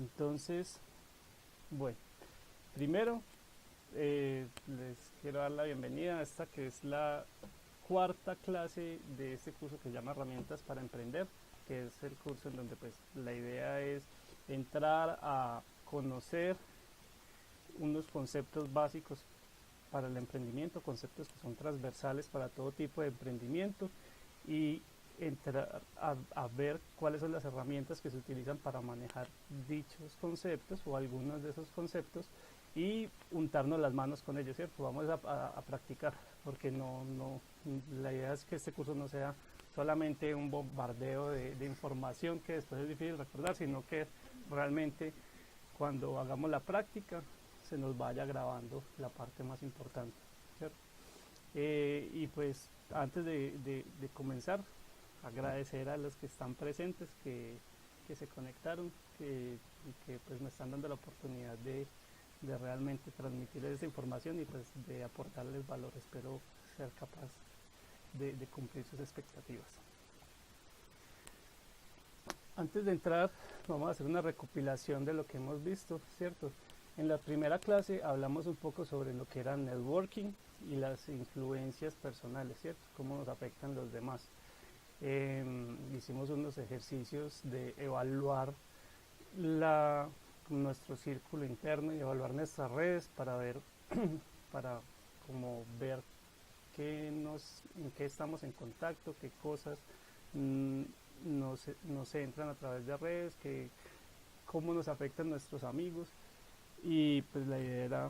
Entonces, bueno, primero les quiero dar la bienvenida a esta que es la cuarta clase de este curso que se llama Herramientas para Emprender, que es el curso en donde pues la idea es entrar a conocer unos conceptos básicos para el emprendimiento, conceptos que son transversales para todo tipo de emprendimiento y entrar a ver cuáles son las herramientas que se utilizan para manejar dichos conceptos o algunos de esos conceptos y untarnos las manos con ellos, ¿cierto? Vamos a practicar, porque la idea es que este curso no sea solamente un bombardeo de información que después es difícil recordar, sino que realmente cuando hagamos la práctica se nos vaya grabando la parte más importante, ¿cierto? Y pues antes de comenzar, agradecer a los que están presentes, que se conectaron, y que pues me están dando la oportunidad de realmente transmitirles esa información y pues de aportarles valor. Espero ser capaz de cumplir sus expectativas. Antes de entrar, vamos a hacer una recopilación de lo que hemos visto, ¿cierto? En la primera clase hablamos un poco sobre lo que era networking y las influencias personales, ¿cierto? Cómo nos afectan los demás. Hicimos unos ejercicios de evaluar nuestro círculo interno y evaluar nuestras redes para ver, para como ver en qué estamos en contacto, qué cosas nos entran a través de redes, cómo nos afectan nuestros amigos, y pues la idea era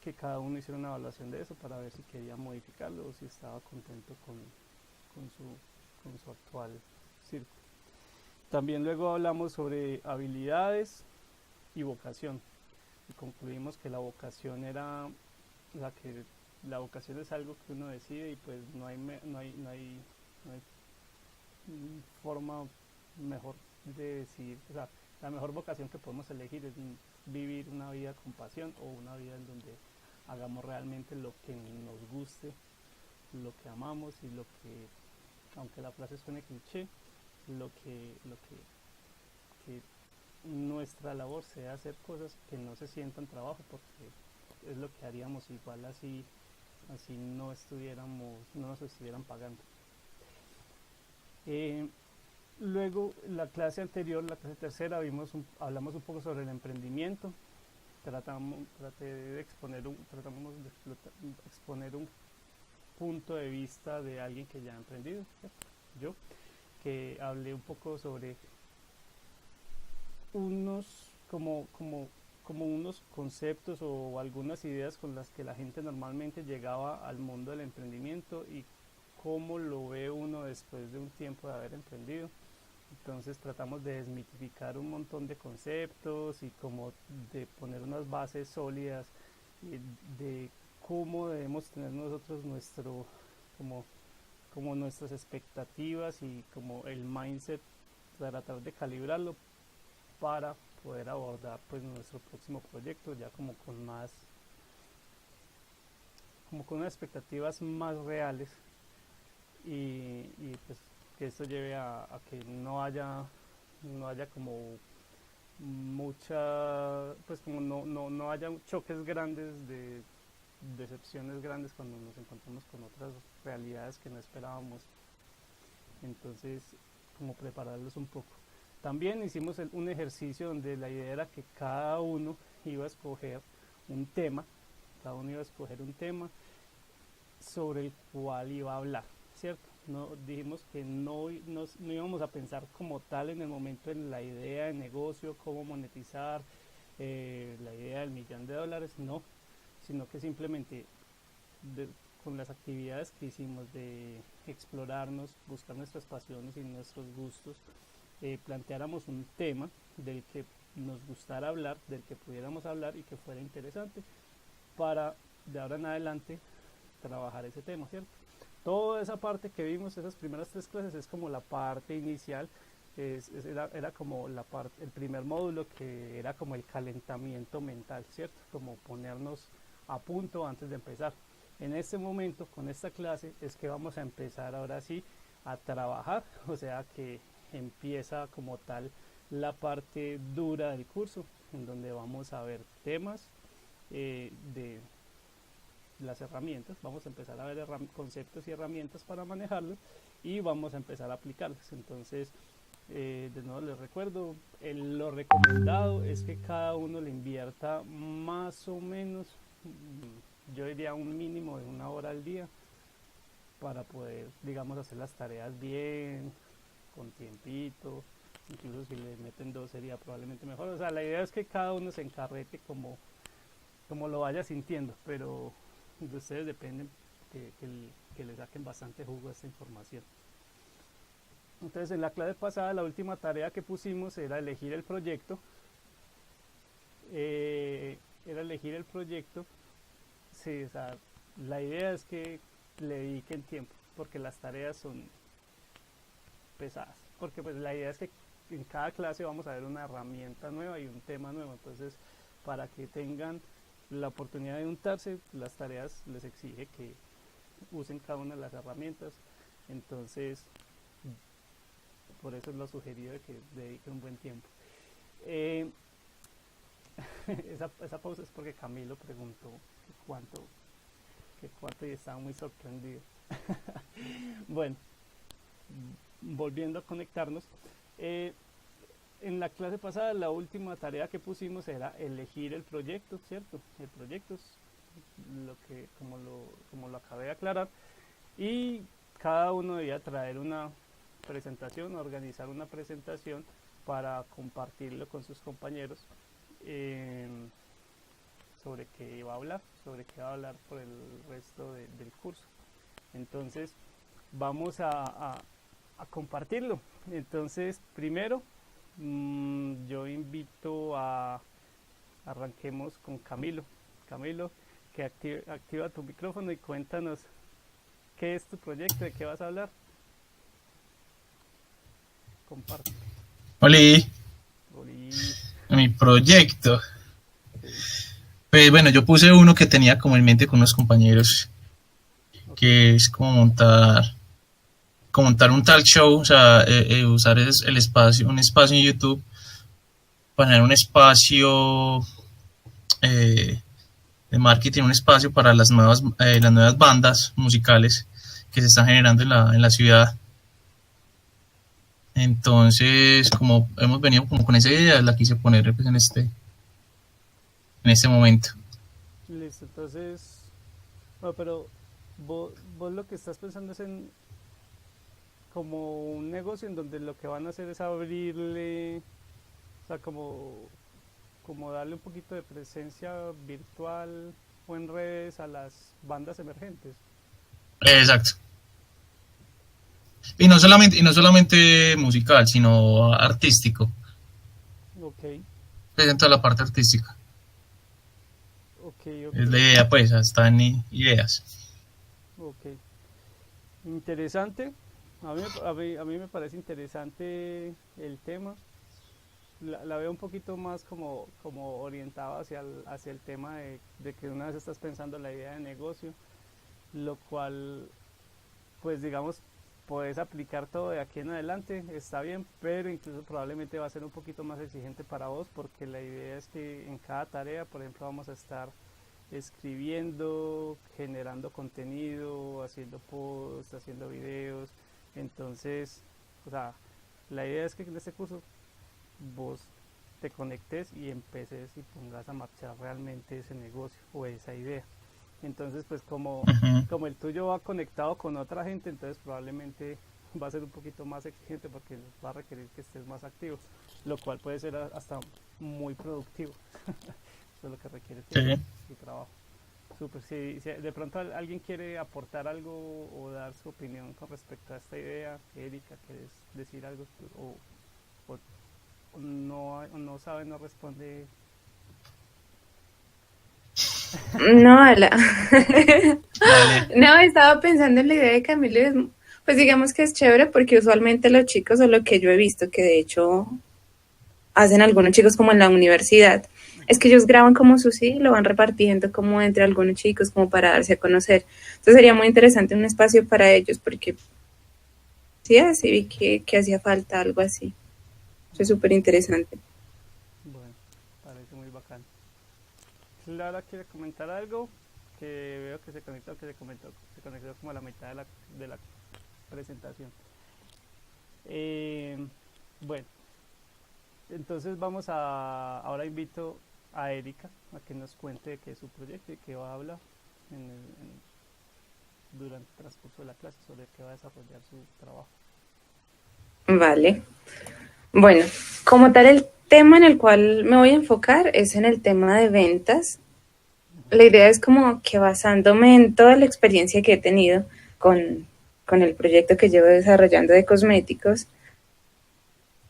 que cada uno hiciera una evaluación de eso para ver si quería modificarlo o si estaba contento con su actual círculo. También luego hablamos sobre habilidades y vocación y concluimos que la vocación era la vocación es algo que uno decide y pues no hay forma mejor de decidir. O sea, la mejor vocación que podemos elegir es vivir una vida con pasión o una vida en donde hagamos realmente lo que nos guste, lo que amamos y lo que, aunque la frase suene cliché, que nuestra labor sea hacer cosas que no se sientan trabajo, porque es lo que haríamos igual así no nos estuvieran pagando. Luego, la clase anterior, la clase tercera, hablamos un poco sobre el emprendimiento. Tratamos de exponer un punto de vista de alguien que ya ha emprendido, ¿cierto? Yo, que hablé un poco sobre unos como unos conceptos o algunas ideas con las que la gente normalmente llegaba al mundo del emprendimiento y cómo lo ve uno después de un tiempo de haber emprendido. Entonces tratamos de desmitificar un montón de conceptos y como de poner unas bases sólidas de cómo debemos tener nosotros como, como nuestras expectativas y como el mindset, para tratar de calibrarlo para poder abordar pues nuestro próximo proyecto ya como con unas expectativas más reales y pues que esto lleve a que no haya como mucha, pues como no haya choques grandes de decepciones grandes cuando nos encontramos con otras realidades que no esperábamos. Entonces, como prepararlos un poco. También hicimos un ejercicio donde la idea era que cada uno iba a escoger un tema, cada uno iba a escoger un tema sobre el cual iba a hablar, ¿cierto? No, dijimos que no íbamos a pensar como tal en el momento en la idea de negocio, cómo monetizar, la idea del $1.000.000, no, sino que simplemente con las actividades que hicimos de explorarnos, buscar nuestras pasiones y nuestros gustos, planteáramos un tema del que nos gustara hablar, del que pudiéramos hablar y que fuera interesante para de ahora en adelante trabajar ese tema, ¿cierto? Toda esa parte que vimos, esas primeras 3 clases, es como la parte inicial, era como el primer módulo, que era como el calentamiento mental, ¿cierto? Como ponernos a punto antes de empezar. En este momento, con esta clase, es que vamos a empezar ahora sí a trabajar, o sea que empieza como tal la parte dura del curso, en donde vamos a ver temas de las herramientas, vamos a empezar a ver conceptos y herramientas para manejarlos y vamos a empezar a aplicarlas. Entonces, de nuevo les recuerdo, lo recomendado es que cada uno le invierta más o menos, yo diría un mínimo de 1 hora al día para poder, digamos, hacer las tareas bien, con tiempito. Incluso si le meten 2 sería probablemente mejor. O sea, la idea es que cada uno se encarrete como lo vaya sintiendo, pero de ustedes dependen que le saquen bastante jugo a esta información. Entonces, en la clase pasada, la última tarea que pusimos era elegir el proyecto. Era elegir el proyecto. Sí, o sea, la idea es que le dediquen tiempo, porque las tareas son pesadas. Porque pues la idea es que en cada clase vamos a ver una herramienta nueva y un tema nuevo. Entonces, para que tengan la oportunidad de untarse, las tareas les exige que usen cada una de las herramientas. Entonces, por eso es lo sugerido de que dediquen un buen tiempo. Esa pausa es porque Camilo preguntó que cuánto y estaba muy sorprendido. Bueno, volviendo a conectarnos, en la clase pasada la última tarea que pusimos era elegir el proyecto, ¿cierto? El proyecto es como lo acabé de aclarar, y cada uno debía traer una presentación, organizar una presentación para compartirlo con sus compañeros sobre qué iba a hablar, por el resto del curso. Entonces vamos a compartirlo. Entonces primero yo invito arranquemos con Camilo. Camilo, que activa tu micrófono y cuéntanos qué es tu proyecto, de qué vas a hablar. Comparte. Oli, Oli. mi proyecto. Sí. Pues bueno, yo puse uno que tenía como en mente con unos compañeros, Okay. que es como montar un talk show, o sea, usar el espacio, un espacio en YouTube para tener un espacio de marketing, un espacio para las nuevas bandas musicales que se están generando en la ciudad. Entonces, como hemos venido como con esa idea, la quise poner pues, en este momento. Listo, entonces, bueno, pero vos lo que estás pensando es en como un negocio en donde lo que van a hacer es abrirle, o sea, como darle un poquito de presencia virtual o en redes a las bandas emergentes. Exacto. Y no solamente musical, sino artístico. Ok, Pues en toda la parte artística. ok, Es ok, la idea, pues, hasta en ideas. ok. Interesante. A mí me parece interesante el tema. La veo un poquito más como orientado hacia el tema de que una vez estás pensando la idea de negocio, lo cual, pues digamos, puedes aplicar todo de aquí en adelante, está bien, pero incluso probablemente va a ser un poquito más exigente para vos, porque la idea es que en cada tarea, por ejemplo, vamos a estar escribiendo, generando contenido, haciendo posts, haciendo videos. Entonces, o sea, la idea es que en este curso vos te conectes y empeces y pongas a marchar realmente ese negocio o esa idea. Entonces, pues Uh-huh. como el tuyo va conectado con otra gente, entonces probablemente va a ser un poquito más exigente porque va a requerir que estés más activo, lo cual puede ser hasta muy productivo. Eso es lo que requiere Sí. tiempo y trabajo. Súper, si de pronto alguien quiere aportar algo o dar su opinión con respecto a esta idea, Erika, ¿quieres decir algo? O no sabe, no responde. No, ala. Dale. No, estaba pensando en la idea de Camilo. Pues digamos que es chévere porque usualmente los chicos, o lo que yo he visto, que de hecho hacen algunos chicos como en la universidad, es que ellos graban como su sí y lo van repartiendo como entre algunos chicos como para darse a conocer. Entonces sería muy interesante un espacio para ellos porque sí, así vi que hacía falta algo así. Eso es súper interesante. Bueno, parece muy bacán. Clara quiere comentar algo que veo que se conectó, se conectó como a la mitad de la presentación. Bueno, entonces ahora invito a Erika a que nos cuente de qué es su proyecto y qué va a hablar durante el transcurso de la clase, sobre qué va a desarrollar su trabajo. Vale. Bueno, como tal, el tema en el cual me voy a enfocar es en el tema de ventas. La idea es como que basándome en toda la experiencia que he tenido con el proyecto que llevo desarrollando de cosméticos,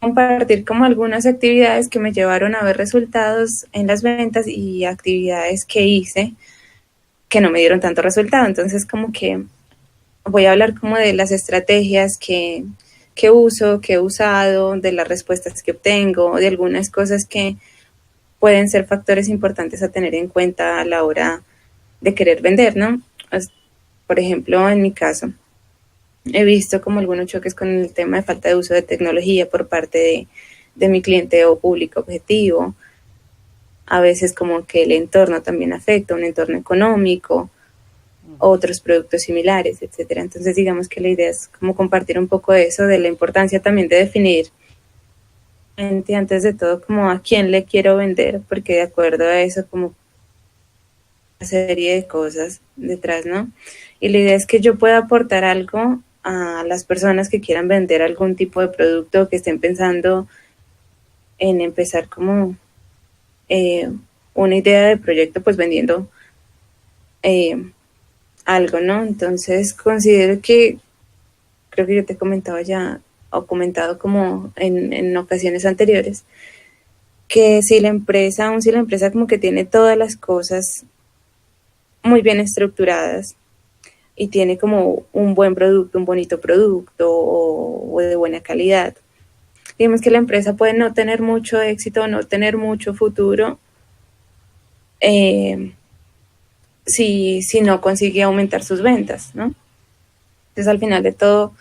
compartir como algunas actividades que me llevaron a ver resultados en las ventas y actividades que hice que no me dieron tanto resultado. Entonces como que voy a hablar como de las estrategias que uso, que he usado, de las respuestas que obtengo, de algunas cosas que pueden ser factores importantes a tener en cuenta a la hora de querer vender, ¿no? Por ejemplo, en mi caso, he visto como algunos choques con el tema de falta de uso de tecnología por parte de mi cliente o público objetivo. A veces como que el entorno también afecta, un entorno económico, otros productos similares, etcétera. Entonces digamos que la idea es como compartir un poco de eso, de la importancia también de definir antes de todo como a quién le quiero vender, porque de acuerdo a eso como una serie de cosas detrás, ¿no? Y la idea es que yo pueda aportar algo a las personas que quieran vender algún tipo de producto, que estén pensando en empezar como una idea de proyecto, pues vendiendo algo, ¿no? Entonces considero que, creo que yo te he comentado ya, o comentado como en ocasiones anteriores, que si la empresa como que tiene todas las cosas muy bien estructuradas y tiene como un buen producto, un bonito producto o de buena calidad, digamos que la empresa puede no tener mucho éxito, no tener mucho futuro, si no consigue aumentar sus ventas, ¿no? Entonces al final de todo,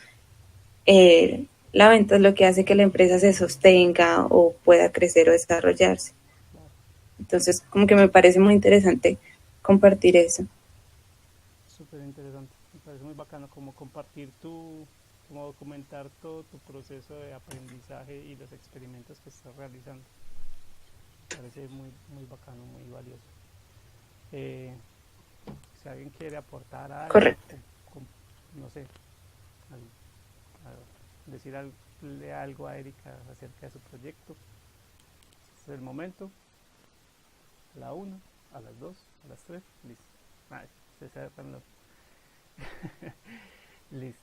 la venta es lo que hace que la empresa se sostenga o pueda crecer o desarrollarse. Entonces como que me parece muy interesante compartir eso. Súper interesante, me parece muy bacano como compartir como documentar todo tu proceso de aprendizaje y los experimentos que estás realizando. Me parece muy, muy bacano, muy valioso. Si alguien quiere aportar algo, Correcto. no sé, decirle algo a Erika acerca de su proyecto, este es el momento. A la 1, a las 2, a las 3, listo. Se cerran los... Listo.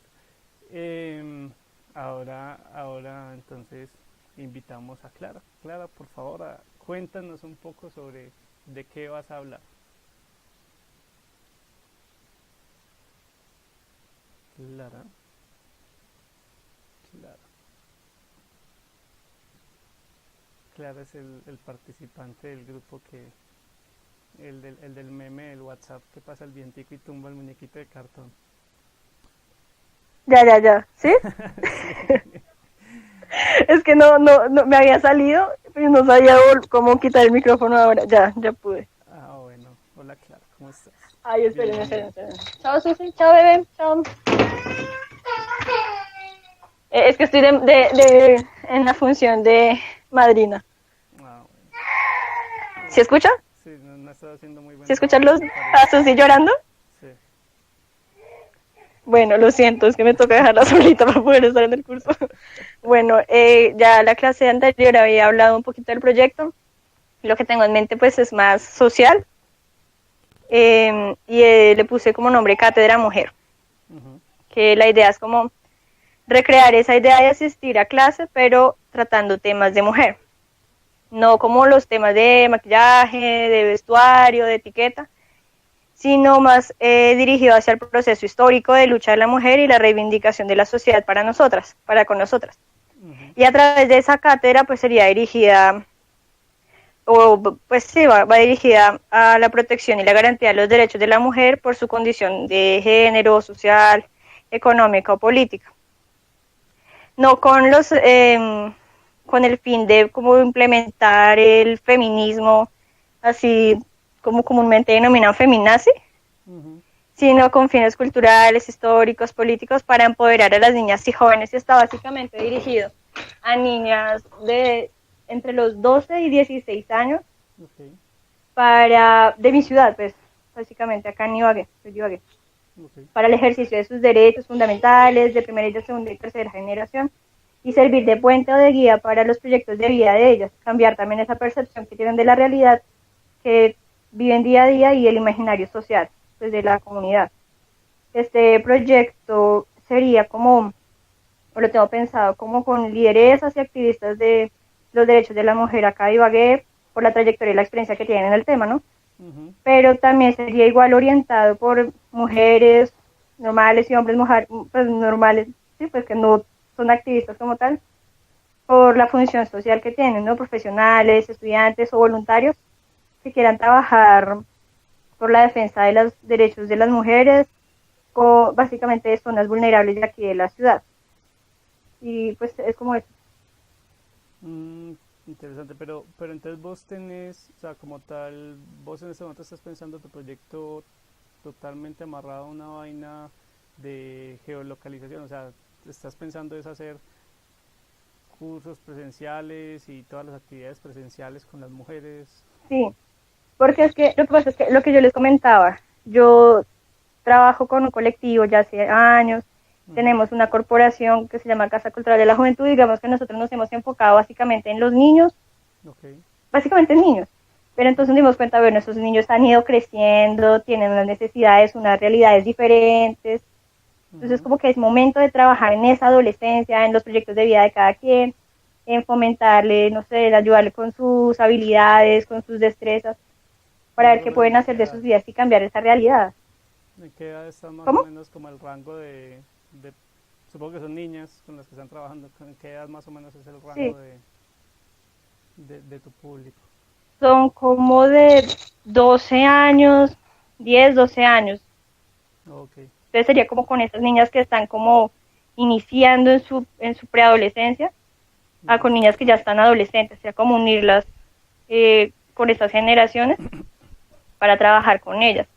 Ahora entonces invitamos a Clara. Clara, por favor, cuéntanos un poco sobre de qué vas a hablar. Clara. Clara es el participante del grupo el del meme del WhatsApp que pasa el vientico y tumba el muñequito de cartón. Ya, ¿sí? Es que no me había salido, pero no sabía cómo quitar el micrófono ahora. Ya pude. Bueno. Hola Clara, ¿cómo estás? Ay, esperen. Chao, Susi. Chao, bebé. Chao. Es que estoy en la función de madrina. Bueno. ¿Sí escucha? Sí, no estás haciendo muy buen ¿Sí escuchan los pasos y llorando? Sí. Bueno, lo siento, es que me toca dejarla solita para poder estar en el curso. Bueno, ya la clase anterior había hablado un poquito del proyecto. Lo que tengo en mente pues es más social. Y le puse como nombre Cátedra Mujer. Uh-huh. Que la idea es como recrear esa idea de asistir a clase, pero tratando temas de mujer. No como los temas de maquillaje, de vestuario, de etiqueta, sino más dirigido hacia el proceso histórico de lucha de la mujer y la reivindicación de la sociedad para nosotras, para con nosotras. Uh-huh. Y a través de esa cátedra pues sería dirigida, va dirigida a la protección y la garantía de los derechos de la mujer por su condición de género, social, económica o política. No con con el fin de como implementar el feminismo, así como comúnmente denominado feminazi, Ujú. sino con fines culturales, históricos, políticos, para empoderar a las niñas y jóvenes. Y está básicamente dirigido a niñas de entre los 12 y 16 años Ok, de mi ciudad, pues, básicamente acá en Ibagué, soy de Ibagué, ok. para el ejercicio de sus derechos fundamentales de primera y de segunda y tercera generación y servir de puente o de guía para los proyectos de vida de ellas, cambiar también esa percepción que tienen de la realidad que viven día a día y el imaginario social, pues, de la comunidad. Este proyecto sería como, o lo tengo pensado, como con lideresas y activistas de los derechos de la mujer acá de Ibagué, por la trayectoria y la experiencia que tienen en el tema, ¿no? Ujú. Pero también sería igual orientado por mujeres normales y hombres pues, normales, sí, pues que no son activistas como tal, por la función social que tienen, ¿no? Profesionales, estudiantes o voluntarios que quieran trabajar por la defensa de los derechos de las mujeres o básicamente de zonas vulnerables de aquí de la ciudad. Y pues es como eso. Mm, interesante, pero entonces vos tenés, o sea, como tal, vos en este momento estás pensando tu proyecto totalmente amarrado a una vaina de geolocalización, o sea, estás pensando es hacer cursos presenciales y todas las actividades presenciales con las mujeres. Sí, porque es que lo que pasa es que lo que yo les comentaba, yo trabajo con un colectivo ya hace años, Ujú. tenemos una corporación que se llama Casa Cultural de la Juventud, digamos que nosotros nos hemos enfocado básicamente en los niños, Ok. básicamente en niños, pero entonces nos dimos cuenta, bueno, esos niños han ido creciendo, tienen unas necesidades, unas realidades diferentes, entonces Ujú. como que es momento de trabajar en esa adolescencia, en los proyectos de vida de cada quien, en fomentarle, no sé, ayudarle con sus habilidades, con sus destrezas, ¿Y para más ver o qué menos pueden hacer de sus vidas y cambiar esa realidad. en qué edad está más o ¿Cómo? menos como el rango supongo que son niñas con las que están trabajando, ¿en qué edad más o menos es el rango Sí, de tu público? son como de 12 años, 10, 12 años. Ok. Entonces sería como con esas niñas que están como iniciando en su preadolescencia, con Listo. niñas que ya están adolescentes, sería como unirlas con estas generaciones para trabajar con ellas.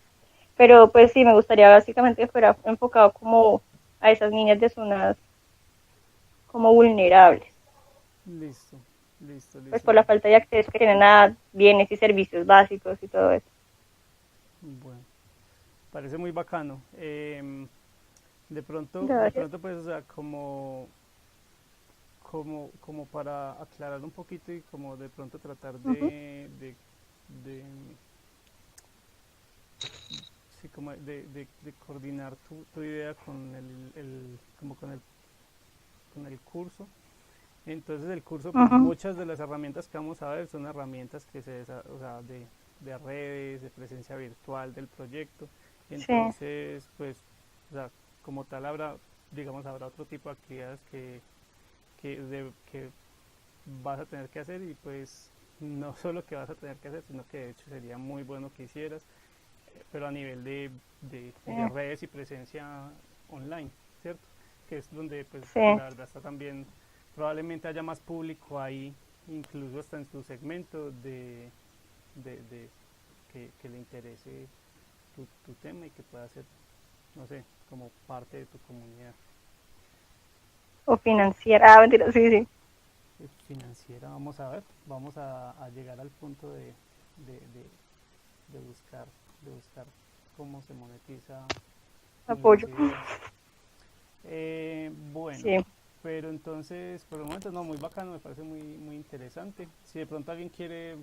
Pero pues sí, me gustaría básicamente que fuera enfocado como a esas niñas de zonas como vulnerables, Listo, listo, pues listo, por la listo. falta de acceso que tienen a bienes y servicios básicos y todo eso. Bueno, parece muy bacano. De Gracias. pronto, pues, o sea, como para aclarar un poquito y como de pronto tratar Uh-huh. de, sí, como de coordinar tu idea con como con el curso. Entonces el curso, pues Uh-huh. muchas de las herramientas que vamos a ver son herramientas o sea, de redes, de presencia virtual del proyecto. Sí, Entonces, pues, o sea, como tal habrá otro tipo de actividades que vas a tener que hacer y pues no solo que vas a tener que hacer, sino que de hecho sería muy bueno que hicieras, pero a nivel sí, de redes y presencia online, ¿cierto? Que es donde pues sí. la verdad está también, probablemente haya más público ahí, incluso hasta en tu segmento de que le interese tu tema y que pueda ser, no sé, como parte de tu comunidad. O financiera. Ah, mentira, sí, sí. Financiera, vamos a ver, vamos a llegar al punto de, de, de buscar cómo se monetiza Apoyo. esa idea. Bueno, Sí. pero entonces, por el momento no, muy bacano, me parece muy interesante. Si de pronto alguien quiere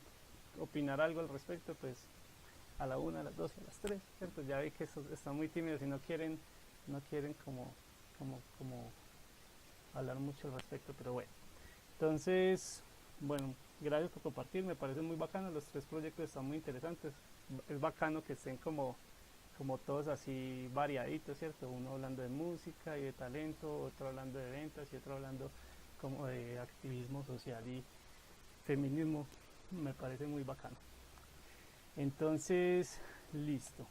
opinar algo al respecto, pues a la una, a las dos, a las tres, ¿cierto? Ya vi que estos están muy tímidos y no quieren como hablar mucho al respecto, pero bueno. Entonces, bueno, gracias por compartir, me parece muy bacano, los tres proyectos están muy interesantes. Es bacano que estén como todos así variaditos, ¿cierto? Uno hablando de música y de talento, otro hablando de ventas y otro hablando como de activismo social y feminismo. Me parece muy bacano. Entonces, listo.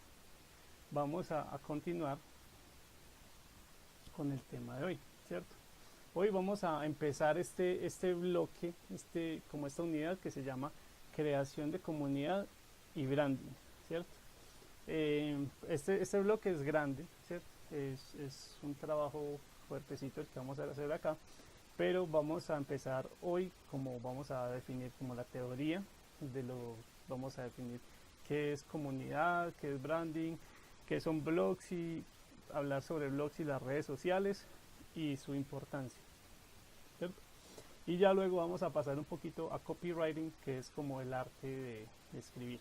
Vamos a continuar con el tema de hoy, ¿cierto? Hoy vamos a empezar este bloque, como esta unidad que se llama creación de comunidad y branding, ¿cierto? Este bloque es grande, ¿cierto? Es un trabajo fuertecito el que vamos a hacer acá, pero vamos a empezar hoy como vamos a definir como la teoría vamos a definir qué es comunidad, qué es branding, qué son blogs y hablar sobre blogs y las redes sociales y su importancia, ¿cierto? Y ya luego vamos a pasar un poquito a copywriting, que es como el arte de escribir.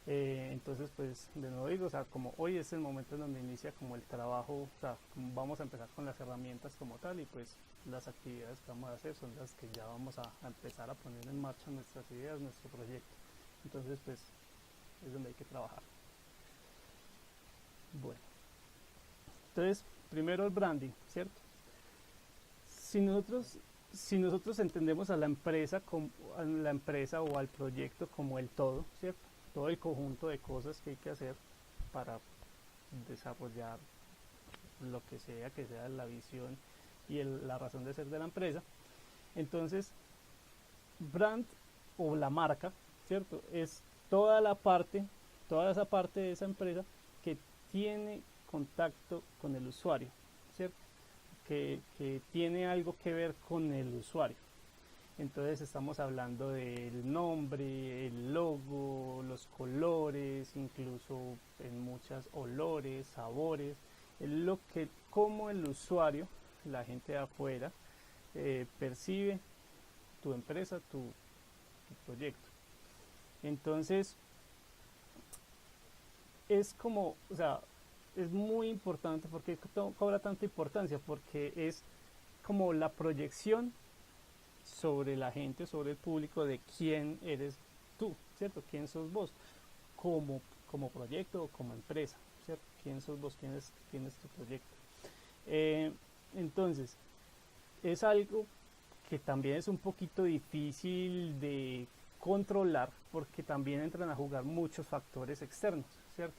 Entonces, pues de nuevo digo, o sea, como hoy es el momento en donde inicia como el trabajo, o sea, como vamos a empezar con las herramientas como tal, y pues las actividades que vamos a hacer son las que ya vamos a empezar a poner en marcha nuestras ideas, nuestro proyecto. Entonces, pues es donde hay que trabajar. Bueno, entonces primero el branding, ¿cierto? Si nosotros entendemos a la empresa o al proyecto como el todo, ¿cierto? Todo el conjunto de cosas que hay que hacer para desarrollar lo que sea la visión y la razón de ser de la empresa. Entonces, brand o la marca, ¿cierto? Es toda esa parte de esa empresa que tiene contacto con el usuario, ¿cierto? Que tiene algo que ver con el usuario. Entonces estamos hablando del nombre, el logo, los colores, incluso en muchos olores, sabores, cómo el usuario, la gente de afuera, percibe tu empresa, tu proyecto. Entonces es como, o sea, es muy importante. Porque cobra tanta importancia, porque es como la proyección sobre la gente, sobre el público, de quién eres tú, ¿cierto? ¿Quién sos vos como proyecto o como empresa, ¿cierto? ¿Quién sos vos? ¿Quién es tu proyecto? Entonces, es algo que también es un poquito difícil de controlar, porque también entran a jugar muchos factores externos, ¿cierto?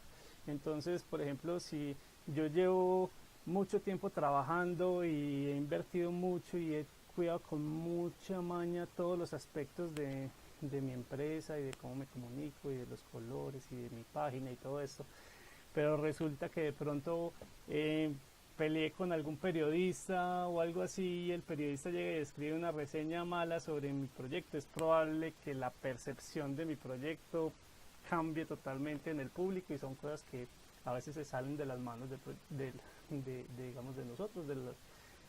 Entonces, por ejemplo, si yo llevo mucho tiempo trabajando y he invertido mucho y he cuidado con mucha maña todos los aspectos de mi empresa y de cómo me comunico y de los colores y de mi página y todo esto, pero resulta que de pronto peleé con algún periodista o algo así, y el periodista llega y escribe una reseña mala sobre mi proyecto. Es probable que la percepción de mi proyecto cambie totalmente en el público, y son cosas que a veces se salen de las manos digamos, de nosotros,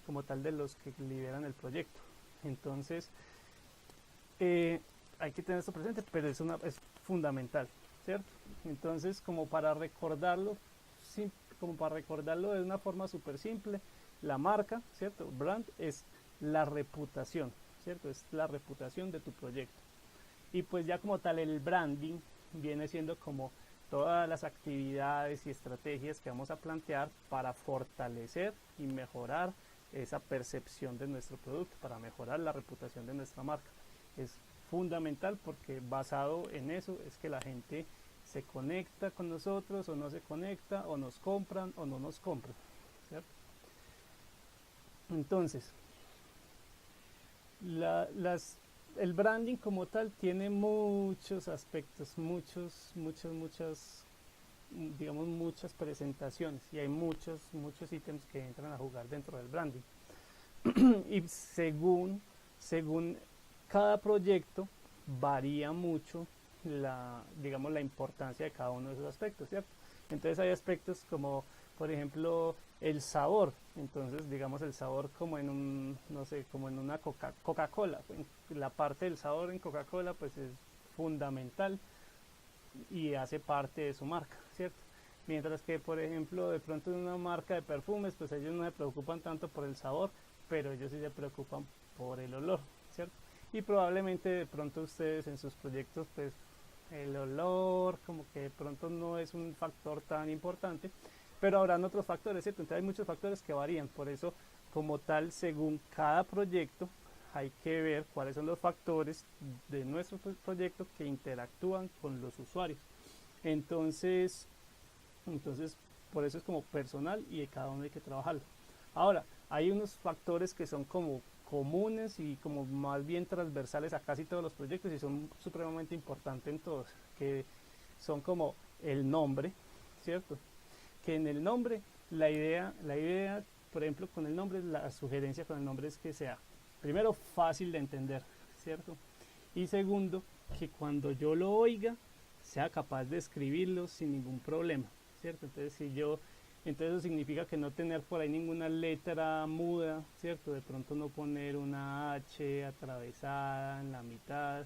como tal, de los que lideran el proyecto. Entonces hay que tener esto presente, pero es fundamental, ¿cierto? Entonces, como para recordarlo de una forma súper simple, la marca, ¿cierto? Brand es la reputación, ¿cierto? Es la reputación de tu proyecto. Y pues ya como tal, el branding viene siendo como todas las actividades y estrategias que vamos a plantear para fortalecer y mejorar esa percepción de nuestro producto, para mejorar la reputación de nuestra marca. Es fundamental, porque basado en eso es que la gente se conecta con nosotros o no se conecta, o nos compran o no nos compran, ¿cierto? Entonces, el branding como tal tiene muchos aspectos, digamos, muchas presentaciones, y hay muchos ítems que entran a jugar dentro del branding. Y según cada proyecto varía mucho digamos, la importancia de cada uno de esos aspectos, ¿cierto? Entonces hay aspectos como, por ejemplo, el sabor. Entonces, digamos, el sabor como en como en una Coca-Cola. La parte del sabor en Coca-Cola pues es fundamental y hace parte de su marca, ¿cierto? Mientras que, por ejemplo, de pronto en una marca de perfumes, pues ellos no se preocupan tanto por el sabor, pero ellos sí se preocupan por el olor, ¿cierto? Y probablemente de pronto ustedes en sus proyectos, pues el olor como que de pronto no es un factor tan importante, pero habrán otros factores, ¿cierto? Entonces hay muchos factores que varían. Por eso, como tal, según cada proyecto, hay que ver cuáles son los factores de nuestro proyecto que interactúan con los usuarios. Entonces por eso es como personal, y de cada uno hay que trabajarlo. Ahora, hay unos factores que son como comunes y como más bien transversales a casi todos los proyectos y son supremamente importantes en todos, que son como el nombre, ¿cierto? Que en el nombre, la idea, por ejemplo, con el nombre, la sugerencia con el nombre es que sea, primero, fácil de entender, ¿cierto? Y segundo, que cuando yo lo oiga, sea capaz de escribirlo sin ningún problema, ¿cierto? Entonces eso significa que no tener por ahí ninguna letra muda, ¿cierto? De pronto no poner una H atravesada en la mitad,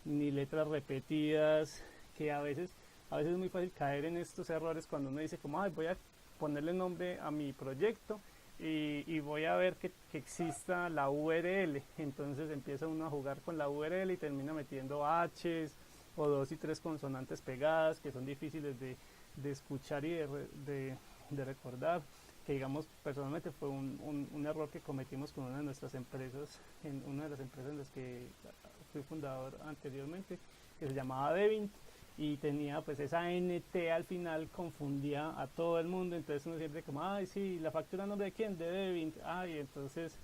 ni letras repetidas, que a veces es muy fácil caer en estos errores cuando uno dice como, ay, voy a ponerle nombre a mi proyecto y voy a ver que exista la URL. Entonces empieza uno a jugar con la URL y termina metiendo H's o 2 y 3 consonantes pegadas que son difíciles de escuchar y de recordar, que digamos personalmente fue un error que cometimos con una de nuestras empresas, en una de las empresas en las que fui fundador anteriormente, que se llamaba Devint, y tenía pues esa NT al final, confundía a todo el mundo, entonces uno siempre como, ay sí, la factura, ¿nombre de quién? De Devint, ay, entonces,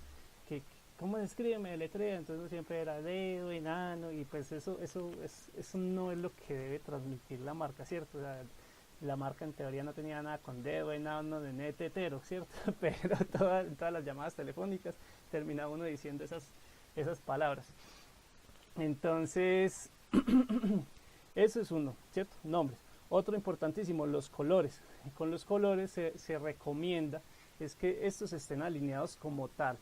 que ¿cómo se escribe? Me deletrea, entonces siempre era dedo, enano, y pues eso no es lo que debe transmitir la marca, ¿cierto? O sea, la marca en teoría no tenía nada con dedo, enano, de netetero, ¿cierto? Pero en todas las llamadas telefónicas terminaba uno diciendo esas palabras. Entonces, eso es uno, ¿cierto? Nombres. Otro importantísimo, los colores. Con los colores se recomienda es que estos estén alineados como tal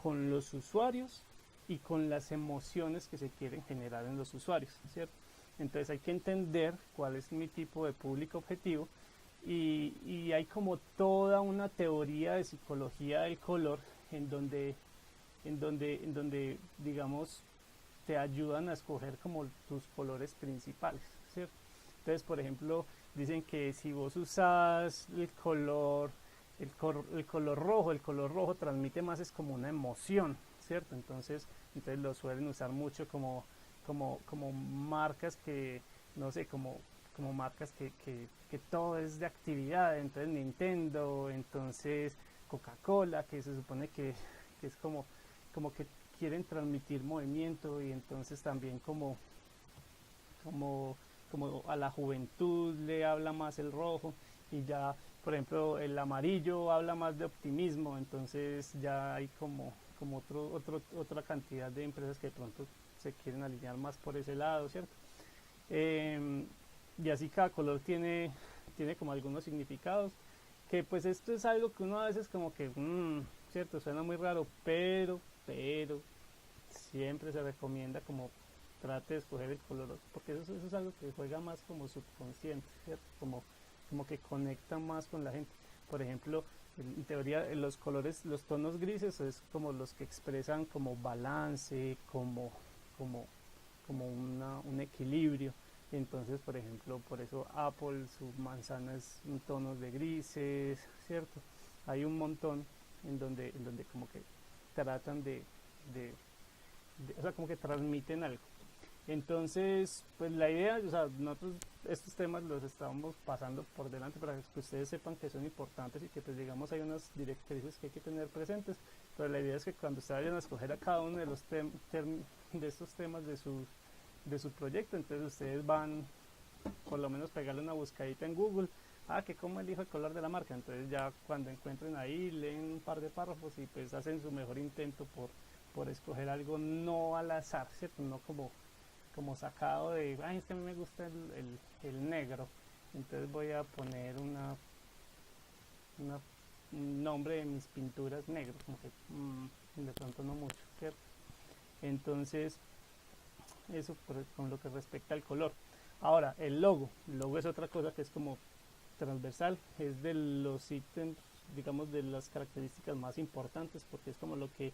con los usuarios y con las emociones que se quieren generar en los usuarios, ¿cierto? Entonces hay que entender cuál es mi tipo de público objetivo y hay como toda una teoría de psicología del color en donde digamos te ayudan a escoger como tus colores principales, ¿cierto? Entonces, por ejemplo, dicen que si vos usas el color rojo transmite más, es como una emoción, ¿cierto? Entonces lo suelen usar mucho como marcas que, no sé, como marcas que todo es de actividad, entonces Nintendo, entonces Coca-Cola, que se supone que es como que quieren transmitir movimiento, y entonces también como a la juventud le habla más el rojo, y ya por ejemplo el amarillo habla más de optimismo, entonces ya hay como otra cantidad de empresas que de pronto se quieren alinear más por ese lado, ¿cierto? Y así cada color tiene como algunos significados, que pues esto es algo que uno a veces como que, ¿cierto? Suena muy raro, pero siempre se recomienda como trate de escoger el color, porque eso es algo que juega más como subconsciente, ¿cierto? Como que conecta más con la gente. Por ejemplo, en teoría los colores, los tonos grises es como los que expresan como balance, como un equilibrio. Entonces, por ejemplo, por eso Apple, su manzana es en tonos de grises, ¿cierto? Hay un montón en donde como que tratan o sea, como que transmiten algo. Entonces, pues la idea, o sea, nosotros estos temas los estamos pasando por delante para que ustedes sepan que son importantes y que pues digamos hay unas directrices que hay que tener presentes, pero la idea es que cuando ustedes vayan a escoger a cada uno de los de estos temas de su proyecto, entonces ustedes van por lo menos pegarle una buscadita en Google, que cómo elijo el color de la marca, entonces ya cuando encuentren ahí leen un par de párrafos y pues hacen su mejor intento por escoger algo no al azar, ¿cierto? No como sacado de, es que a mí me gusta el negro, entonces voy a poner un nombre de mis pinturas negro, como que de pronto no mucho, ¿cierto? Entonces eso con lo que respecta al color. Ahora el logo es otra cosa que es como transversal, es de los ítems, digamos, de las características más importantes, porque es como lo que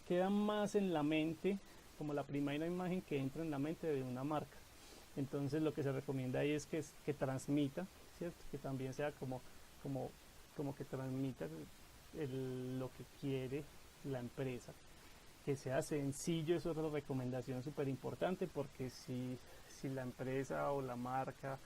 queda más en la mente, como la primera imagen que entra en la mente de una marca. Entonces lo que se recomienda ahí es que transmita, ¿cierto? Que también sea como que transmita lo que quiere la empresa, que sea sencillo. Es otra recomendación súper importante, porque si la empresa o la marca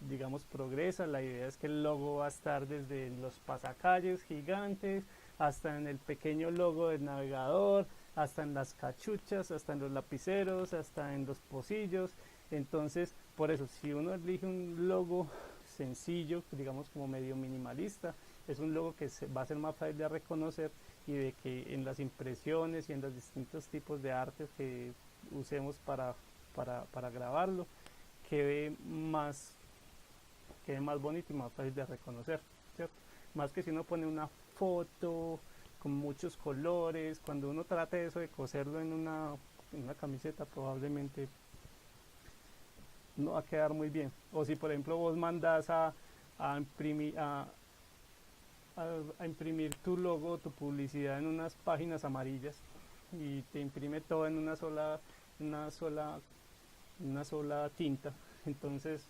digamos, progresa. La idea es que el logo va a estar desde los pasacalles gigantes hasta en el pequeño logo del navegador, hasta en las cachuchas, hasta en los lapiceros, hasta en los pocillos. Entonces, por eso, si uno elige un logo sencillo, digamos como medio minimalista, es un logo que va a ser más fácil de reconocer y de que en las impresiones y en los distintos tipos de artes que usemos para grabarlo, quede más bonito y más fácil de reconocer, ¿cierto? Más que si uno pone una foto con muchos colores, cuando uno trate eso de coserlo en una camiseta, probablemente no va a quedar muy bien. O si por ejemplo vos mandas a imprimir tu logo, tu publicidad en unas páginas amarillas y te imprime todo en una sola tinta, entonces,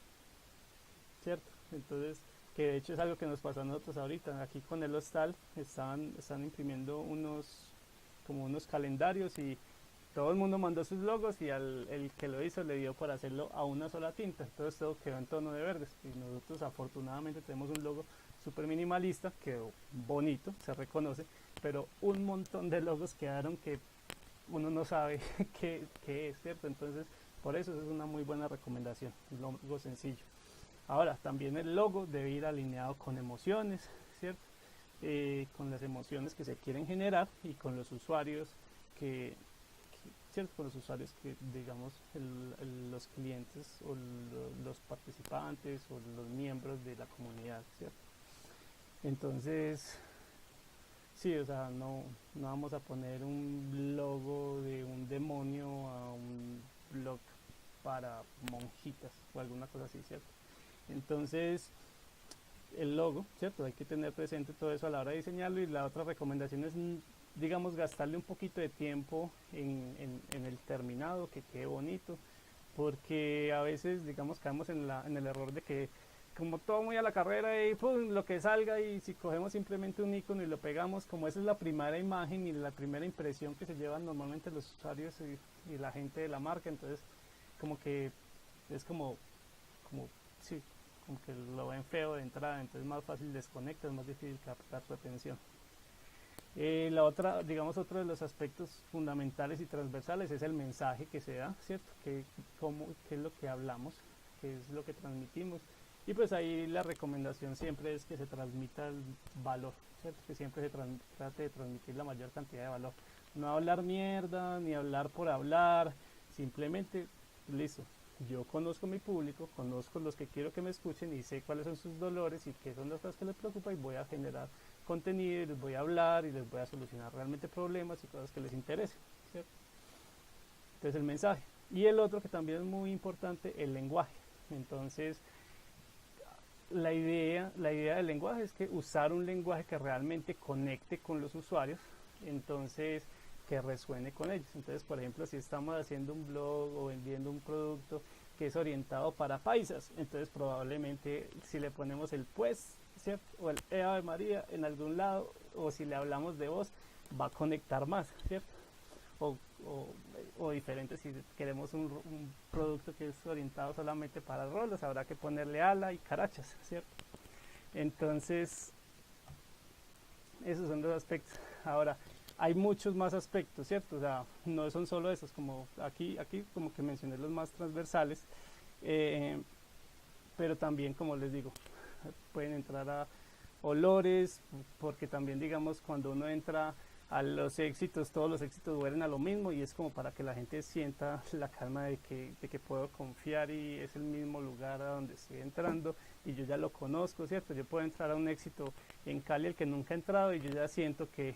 ¿cierto? Entonces, que de hecho es algo que nos pasa a nosotros ahorita, aquí con el hostal están imprimiendo unos calendarios y todo el mundo mandó sus logos y el que lo hizo le dio por hacerlo a una sola tinta, entonces todo quedó en tono de verdes y nosotros afortunadamente tenemos un logo súper minimalista, quedó bonito, se reconoce, pero un montón de logos quedaron que uno no sabe qué es, ¿cierto? Entonces, por eso es una muy buena recomendación, un logo sencillo. Ahora, también el logo debe ir alineado con emociones, ¿cierto? Con las emociones que se quieren generar y con los usuarios ¿cierto? Con los usuarios que, digamos, los clientes o los participantes o los miembros de la comunidad, ¿cierto? Entonces, sí, o sea, no vamos a poner un logo de un demonio a un blog para monjitas o alguna cosa así, ¿cierto? Entonces, el logo, ¿cierto? Hay que tener presente todo eso a la hora de diseñarlo y la otra recomendación es, digamos, gastarle un poquito de tiempo en el terminado, que quede bonito, porque a veces, digamos, caemos en el error de que como todo muy a la carrera y ¡pum!, lo que salga, y si cogemos simplemente un icono y lo pegamos, como esa es la primera imagen y la primera impresión que se llevan normalmente los usuarios y la gente de la marca, entonces como que es como sí, como que lo ven feo de entrada, entonces es más fácil desconectar, es más difícil captar su atención. La otra, digamos, otro de los aspectos fundamentales y transversales es el mensaje que se da, ¿cierto? ¿Qué es lo que hablamos? ¿Qué es lo que transmitimos? Y pues ahí la recomendación siempre es que se transmita el valor, ¿cierto? Que siempre se trate de transmitir la mayor cantidad de valor. No hablar mierda, ni hablar por hablar, simplemente, listo. Yo conozco mi público, conozco los que quiero que me escuchen y sé cuáles son sus dolores y qué son las cosas que les preocupan, y voy a generar contenido y les voy a hablar y les voy a solucionar realmente problemas y cosas que les interesen, ¿cierto? Entonces el mensaje. Y el otro que también es muy importante, el lenguaje. Entonces, la idea del lenguaje es que usar un lenguaje que realmente conecte con los usuarios, entonces que resuene con ellos. Entonces, por ejemplo, si estamos haciendo un blog o vendiendo un producto que es orientado para paisas, entonces probablemente si le ponemos el pues, ¿cierto? O el Ave María en algún lado, o si le hablamos de voz, va a conectar más, ¿cierto? O diferente, si queremos un producto que es orientado solamente para rolos, habrá que ponerle ala y carachas, ¿cierto? Entonces, esos son los aspectos. Ahora, hay muchos más aspectos, ¿cierto? O sea, no son solo esos, como aquí como que mencioné los más transversales, pero también, como les digo, pueden entrar a olores, porque también, digamos, cuando uno entra a los éxitos, todos los éxitos huelen a lo mismo, y es como para que la gente sienta la calma de que puedo confiar y es el mismo lugar a donde estoy entrando y yo ya lo conozco, ¿cierto? Yo puedo entrar a un éxito en Cali el que nunca ha entrado y yo ya siento que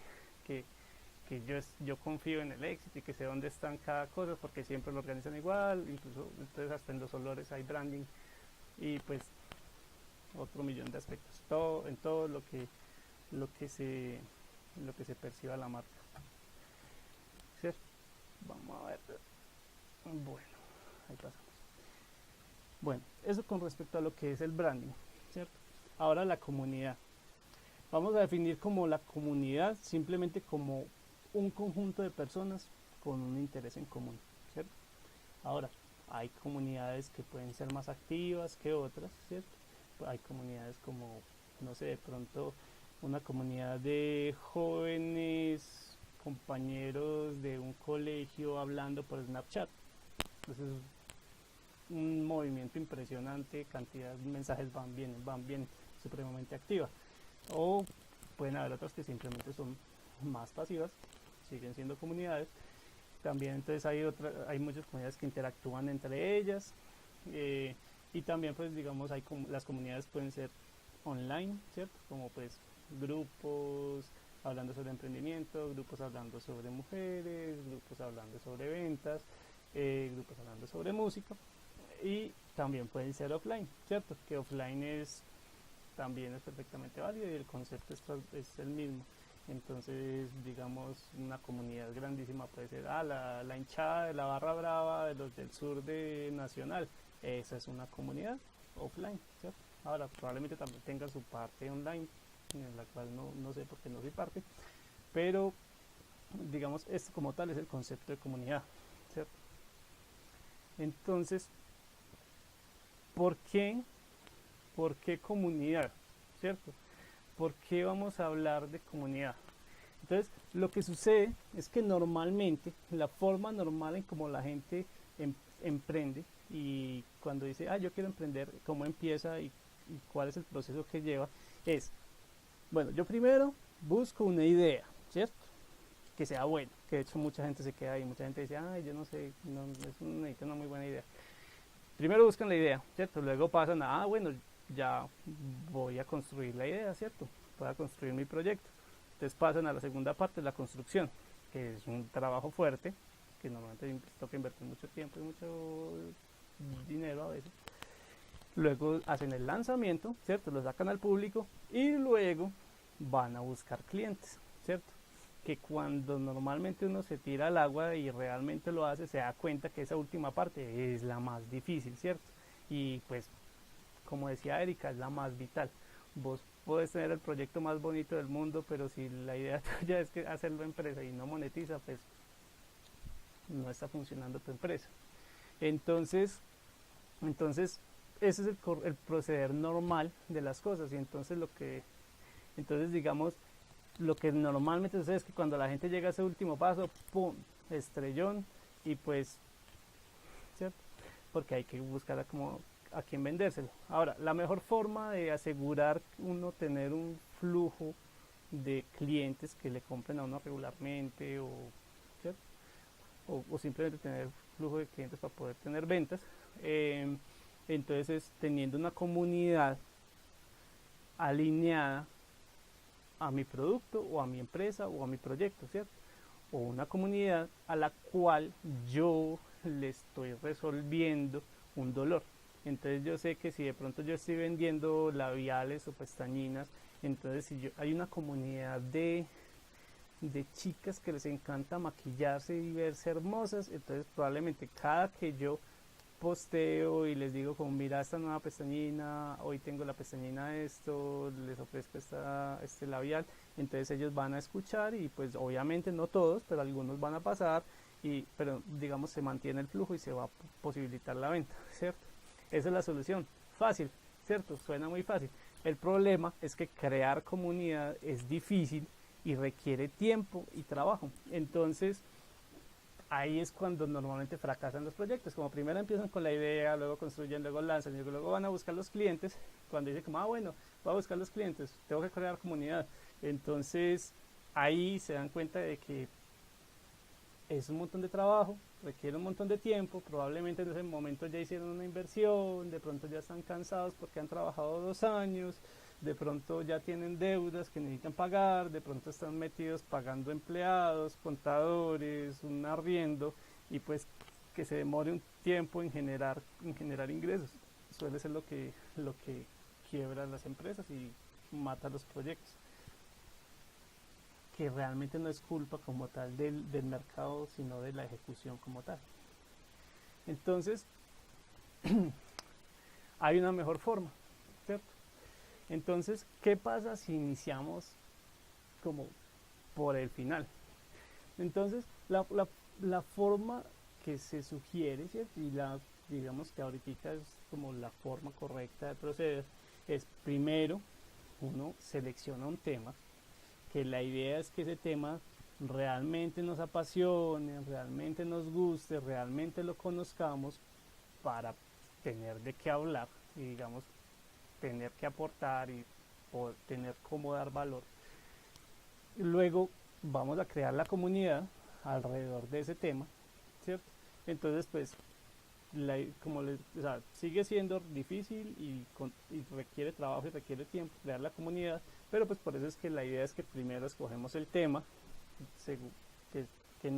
yo confío en el éxito y que sé dónde están cada cosa porque siempre lo organizan igual, incluso entonces hasta en los olores hay branding y pues otro millón de aspectos, en todo lo que se perciba la marca, ¿cierto? Vamos a ver, bueno, ahí pasamos. Bueno, eso con respecto a lo que es el branding, ¿cierto? Ahora la comunidad. Vamos a definir como la comunidad simplemente como un conjunto de personas con un interés en común, ¿cierto? Ahora, Hay comunidades que pueden ser más activas que otras, ¿cierto? Hay comunidades como, no sé, de pronto una comunidad de jóvenes compañeros de un colegio hablando por Snapchat. Entonces es un movimiento impresionante, cantidad de mensajes van bien, supremamente activa. O pueden haber otras que simplemente son más pasivas, siguen siendo comunidades. También entonces hay muchas comunidades que interactúan entre ellas, y también pues digamos las comunidades pueden ser online, ¿cierto? Como pues grupos hablando sobre emprendimiento, grupos hablando sobre mujeres, grupos hablando sobre ventas, grupos hablando sobre música, y también pueden ser offline, ¿cierto? Que offline también es perfectamente válido y el concepto es el mismo. Entonces, digamos, una comunidad grandísima puede ser la hinchada de la Barra Brava de los del sur de Nacional. Esa es una comunidad offline, ¿cierto? Ahora, probablemente también tenga su parte online, en la cual no sé por qué no soy parte, pero digamos, esto como tal es el concepto de comunidad, ¿cierto? Entonces, ¿por qué? ¿Por qué comunidad? ¿Cierto? ¿Por qué vamos a hablar de comunidad? Entonces, lo que sucede es que normalmente, la forma normal en como la gente emprende, y cuando dice, yo quiero emprender, cómo empieza y cuál es el proceso que lleva, es, bueno, yo primero busco una idea, ¿cierto? Que sea buena, que de hecho mucha gente se queda ahí, mucha gente dice, yo no sé, necesito una muy buena idea. Primero buscan la idea, ¿cierto? Luego pasan bueno, ya voy a construir la idea, ¿cierto? Voy a construir mi proyecto. Entonces pasan a la segunda parte, la construcción, que es un trabajo fuerte, que normalmente toca invertir mucho tiempo y mucho dinero a veces. Luego hacen el lanzamiento, ¿cierto? Lo sacan al público y luego van a buscar clientes, ¿cierto? Que cuando normalmente uno se tira al agua y realmente lo hace, se da cuenta que esa última parte es la más difícil, ¿cierto? Y pues, como decía Erika, es la más vital. Vos podés tener el proyecto más bonito del mundo, pero si la idea tuya es que hacerlo empresa y no monetiza, pues no está funcionando tu empresa. Entonces ese es el proceder normal de las cosas. Y entonces digamos, lo que normalmente sucede es que cuando la gente llega a ese último paso, ¡pum!, estrellón, y pues, ¿cierto? Porque hay que buscar como a quién vendérselo. Ahora, la mejor forma de asegurar uno tener un flujo de clientes que le compren a uno regularmente, ¿cierto? O simplemente tener flujo de clientes para poder tener ventas, entonces es teniendo una comunidad alineada a mi producto o a mi empresa o a mi proyecto, ¿cierto? O una comunidad a la cual yo le estoy resolviendo un dolor. Entonces yo sé que si de pronto yo estoy vendiendo labiales o pestañinas, entonces si hay una comunidad de chicas que les encanta maquillarse y verse hermosas, entonces probablemente cada que yo posteo y les digo como, mira esta nueva pestañina, hoy tengo la pestañina esto, les ofrezco este labial, entonces ellos van a escuchar y pues obviamente no todos, pero algunos van a pasar, pero digamos se mantiene el flujo y se va a posibilitar la venta, ¿cierto? Esa es la solución, fácil, ¿cierto? Suena muy fácil. El problema es que crear comunidad es difícil y requiere tiempo y trabajo. Entonces ahí es cuando normalmente fracasan los proyectos. Como primero empiezan con la idea, luego construyen, luego lanzan y luego van a buscar los clientes. Cuando dicen como, bueno, voy a buscar los clientes, tengo que crear comunidad. Entonces ahí se dan cuenta de que es un montón de trabajo, requiere un montón de tiempo, probablemente en ese momento ya hicieron una inversión, de pronto ya están cansados porque han trabajado 2 años, de pronto ya tienen deudas que necesitan pagar, de pronto están metidos pagando empleados, contadores, un arriendo, y pues que se demore un tiempo en generar ingresos. Suele ser lo que quiebra las empresas y mata los proyectos, que realmente no es culpa como tal del mercado, sino de la ejecución como tal. Entonces hay una mejor forma, ¿cierto? Entonces, ¿qué pasa si iniciamos como por el final? Entonces, la forma que se sugiere, ¿cierto? Y digamos que ahorita es como la forma correcta de proceder, es primero uno selecciona un tema, que la idea es que ese tema realmente nos apasione, realmente nos guste, realmente lo conozcamos para tener de qué hablar y digamos tener que aportar y tener cómo dar valor. Luego vamos a crear la comunidad alrededor de ese tema, ¿cierto? Entonces pues o sea, sigue siendo difícil y requiere trabajo y requiere tiempo crear la comunidad, pero pues por eso es que la idea es que primero escogemos el tema que, que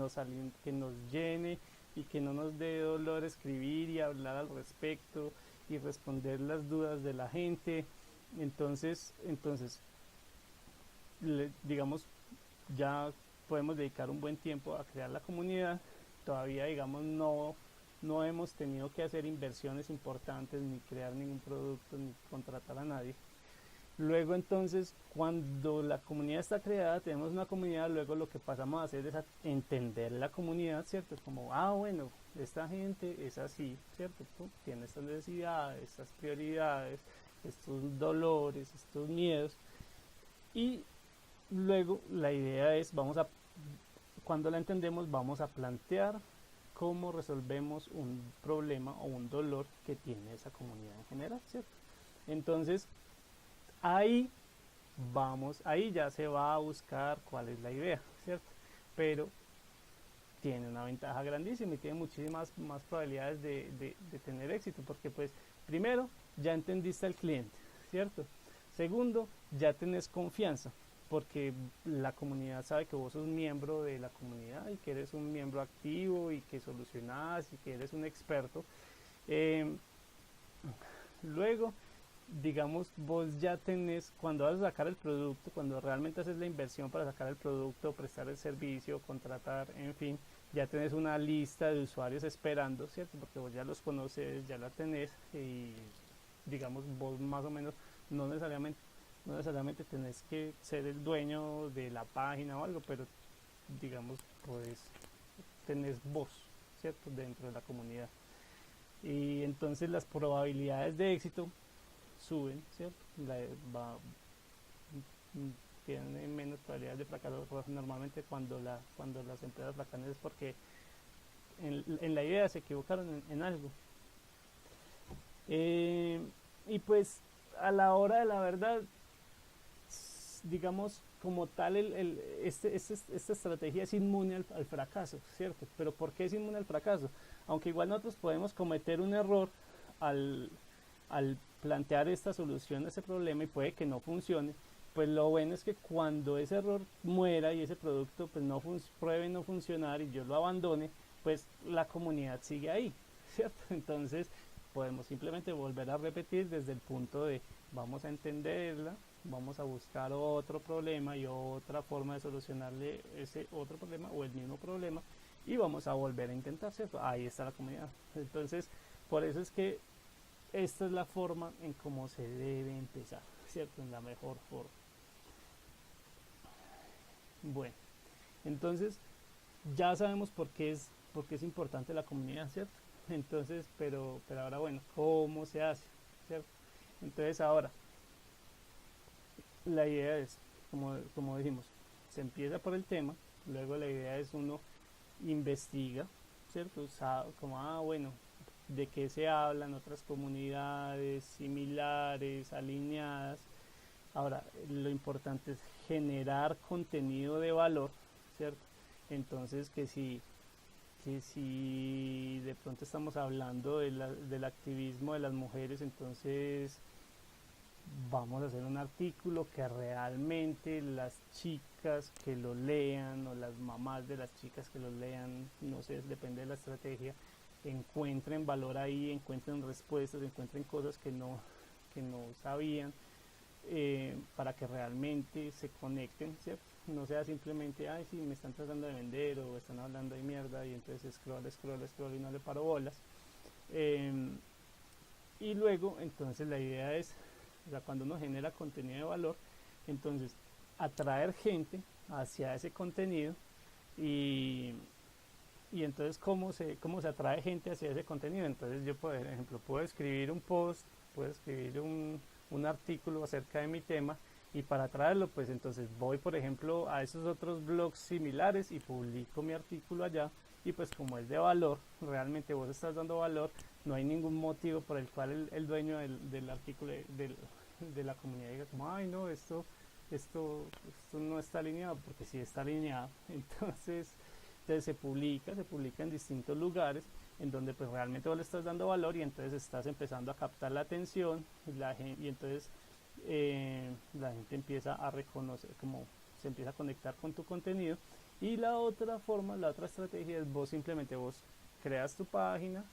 nos llene y que no nos dé dolor escribir y hablar al respecto y responder las dudas de la gente. Entonces digamos, ya podemos dedicar un buen tiempo a crear la comunidad. Todavía, digamos, no hemos tenido que hacer inversiones importantes, ni crear ningún producto, ni contratar a nadie. Luego entonces, cuando la comunidad está creada, tenemos una comunidad, luego lo que pasamos a hacer es a entender la comunidad, ¿cierto? Como, bueno, esta gente es así, ¿cierto? Tiene estas necesidades, estas prioridades, estos dolores, estos miedos. Y luego la idea es, cuando la entendemos, vamos a plantear cómo resolvemos un problema o un dolor que tiene esa comunidad en general, ¿cierto? Entonces, ahí ya se va a buscar cuál es la idea, ¿cierto? Pero tiene una ventaja grandísima y tiene muchísimas más probabilidades de tener éxito, porque pues, primero, ya entendiste al cliente, ¿cierto? Segundo, ya tenés confianza, porque la comunidad sabe que vos sos miembro de la comunidad y que eres un miembro activo y que solucionás y que eres un experto. Luego, digamos, vos ya tenés, cuando vas a sacar el producto, cuando realmente haces la inversión para sacar el producto, prestar el servicio, contratar, en fin, ya tenés una lista de usuarios esperando, ¿cierto? Porque vos ya los conoces, ya la tenés y digamos, vos más o menos no necesariamente tenés que ser el dueño de la página o algo, pero digamos, pues tenés voz, ¿cierto? Dentro de la comunidad. Y entonces las probabilidades de éxito suben, ¿cierto? Tienen menos probabilidades de fracaso. Normalmente cuando las empresas fracasan es porque en la idea se equivocaron en algo. Y pues a la hora de la verdad, digamos, como tal, esta estrategia es inmune al fracaso, ¿cierto? Pero ¿por qué es inmune al fracaso? Aunque igual nosotros podemos cometer un error al plantear esta solución a ese problema y puede que no funcione, pues lo bueno es que cuando ese error muera y ese producto pues pruebe no funcionar y yo lo abandone, pues la comunidad sigue ahí, ¿cierto? Entonces podemos simplemente volver a repetir desde el punto de vamos a entenderla, vamos a buscar otro problema y otra forma de solucionarle ese otro problema o el mismo problema y vamos a volver a intentar, ¿cierto? Ahí está la comunidad. Entonces, por eso es que esta es la forma en cómo se debe empezar, ¿cierto? En la mejor forma. Bueno, entonces ya sabemos por qué es importante la comunidad, ¿cierto? Entonces, pero ahora bueno, ¿cómo se hace? ¿Cierto? Entonces ahora, la idea es, como dijimos, se empieza por el tema, luego la idea es uno investiga, ¿cierto? Como, bueno, de qué se hablan otras comunidades similares, alineadas. Ahora, lo importante es generar contenido de valor, ¿cierto? Entonces, que si de pronto estamos hablando del activismo de las mujeres, entonces vamos a hacer un artículo que realmente las chicas que lo lean o las mamás de las chicas que lo lean, no sé, depende de la estrategia, encuentren valor ahí, encuentren respuestas, encuentren cosas que no sabían, para que realmente se conecten, ¿cierto? No sea simplemente, ay, sí, me están tratando de vender o están hablando de mierda y entonces scroll y no le paro bolas. Y luego, entonces la idea es, o sea, cuando uno genera contenido de valor, entonces atraer gente hacia ese contenido y Y entonces, cómo se atrae gente hacia ese contenido? Entonces, yo, por ejemplo, puedo escribir un post, puedo escribir un artículo acerca de mi tema, y para atraerlo, pues entonces voy, por ejemplo, a esos otros blogs similares y publico mi artículo allá, y pues como es de valor, realmente vos estás dando valor, no hay ningún motivo por el cual el dueño del artículo, de la comunidad diga como, ay no, esto no está alineado, porque sí está alineado. Entonces se publica en distintos lugares en donde pues realmente vos le estás dando valor, y entonces estás empezando a captar la atención y entonces la gente empieza a reconocer, como se empieza a conectar con tu contenido. Y la otra forma, la otra estrategia es vos creas tu página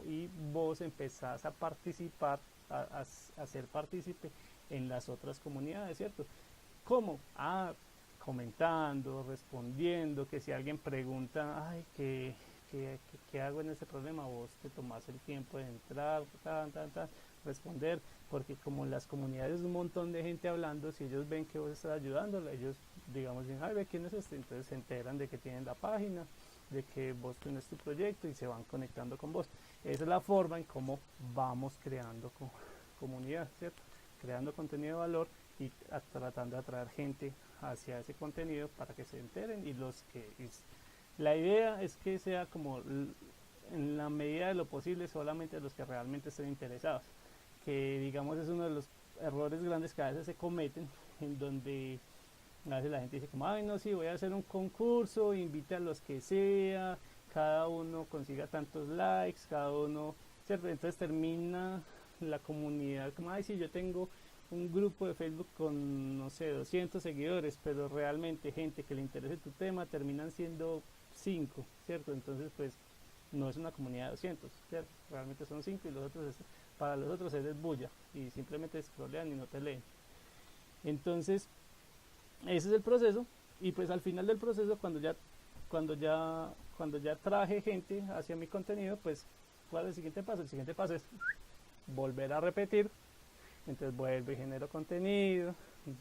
y vos empezás a participar, a ser partícipe en las otras comunidades, ¿cierto? ¿Cómo? Comentando, respondiendo, que si alguien pregunta, ay, ¿qué hago en ese problema? Vos te tomás el tiempo de entrar, responder, porque como en las comunidades un montón de gente hablando, si ellos ven que vos estás ayudando, ellos, digamos, dicen, ay, ve, ¿quién es este? Entonces se enteran de que tienen la página, de que vos tenés tu proyecto, y se van conectando con vos. Esa es la forma en cómo vamos creando comunidad, ¿cierto? Creando contenido de valor y tratando de atraer gente hacia ese contenido para que se enteren, y la idea es que sea como en la medida de lo posible solamente los que realmente estén interesados, que digamos es uno de los errores grandes que a veces se cometen, en donde a veces la gente dice como, ay no, sí, voy a hacer un concurso, invite a los que sea, cada uno consiga tantos likes, cada uno, ¿cierto? Entonces termina la comunidad como, ay sí, yo tengo un grupo de Facebook con, no sé, 200 seguidores, pero realmente gente que le interese tu tema terminan siendo 5, ¿cierto? Entonces pues no es una comunidad de 200, ¿cierto? Realmente son 5, y para los otros es bulla, y simplemente scrollean y no te leen. Entonces ese es el proceso, y pues al final del proceso, cuando ya traje gente hacia mi contenido, pues ¿cuál es el siguiente paso? El siguiente paso es volver a repetir. Entonces vuelvo y genero contenido,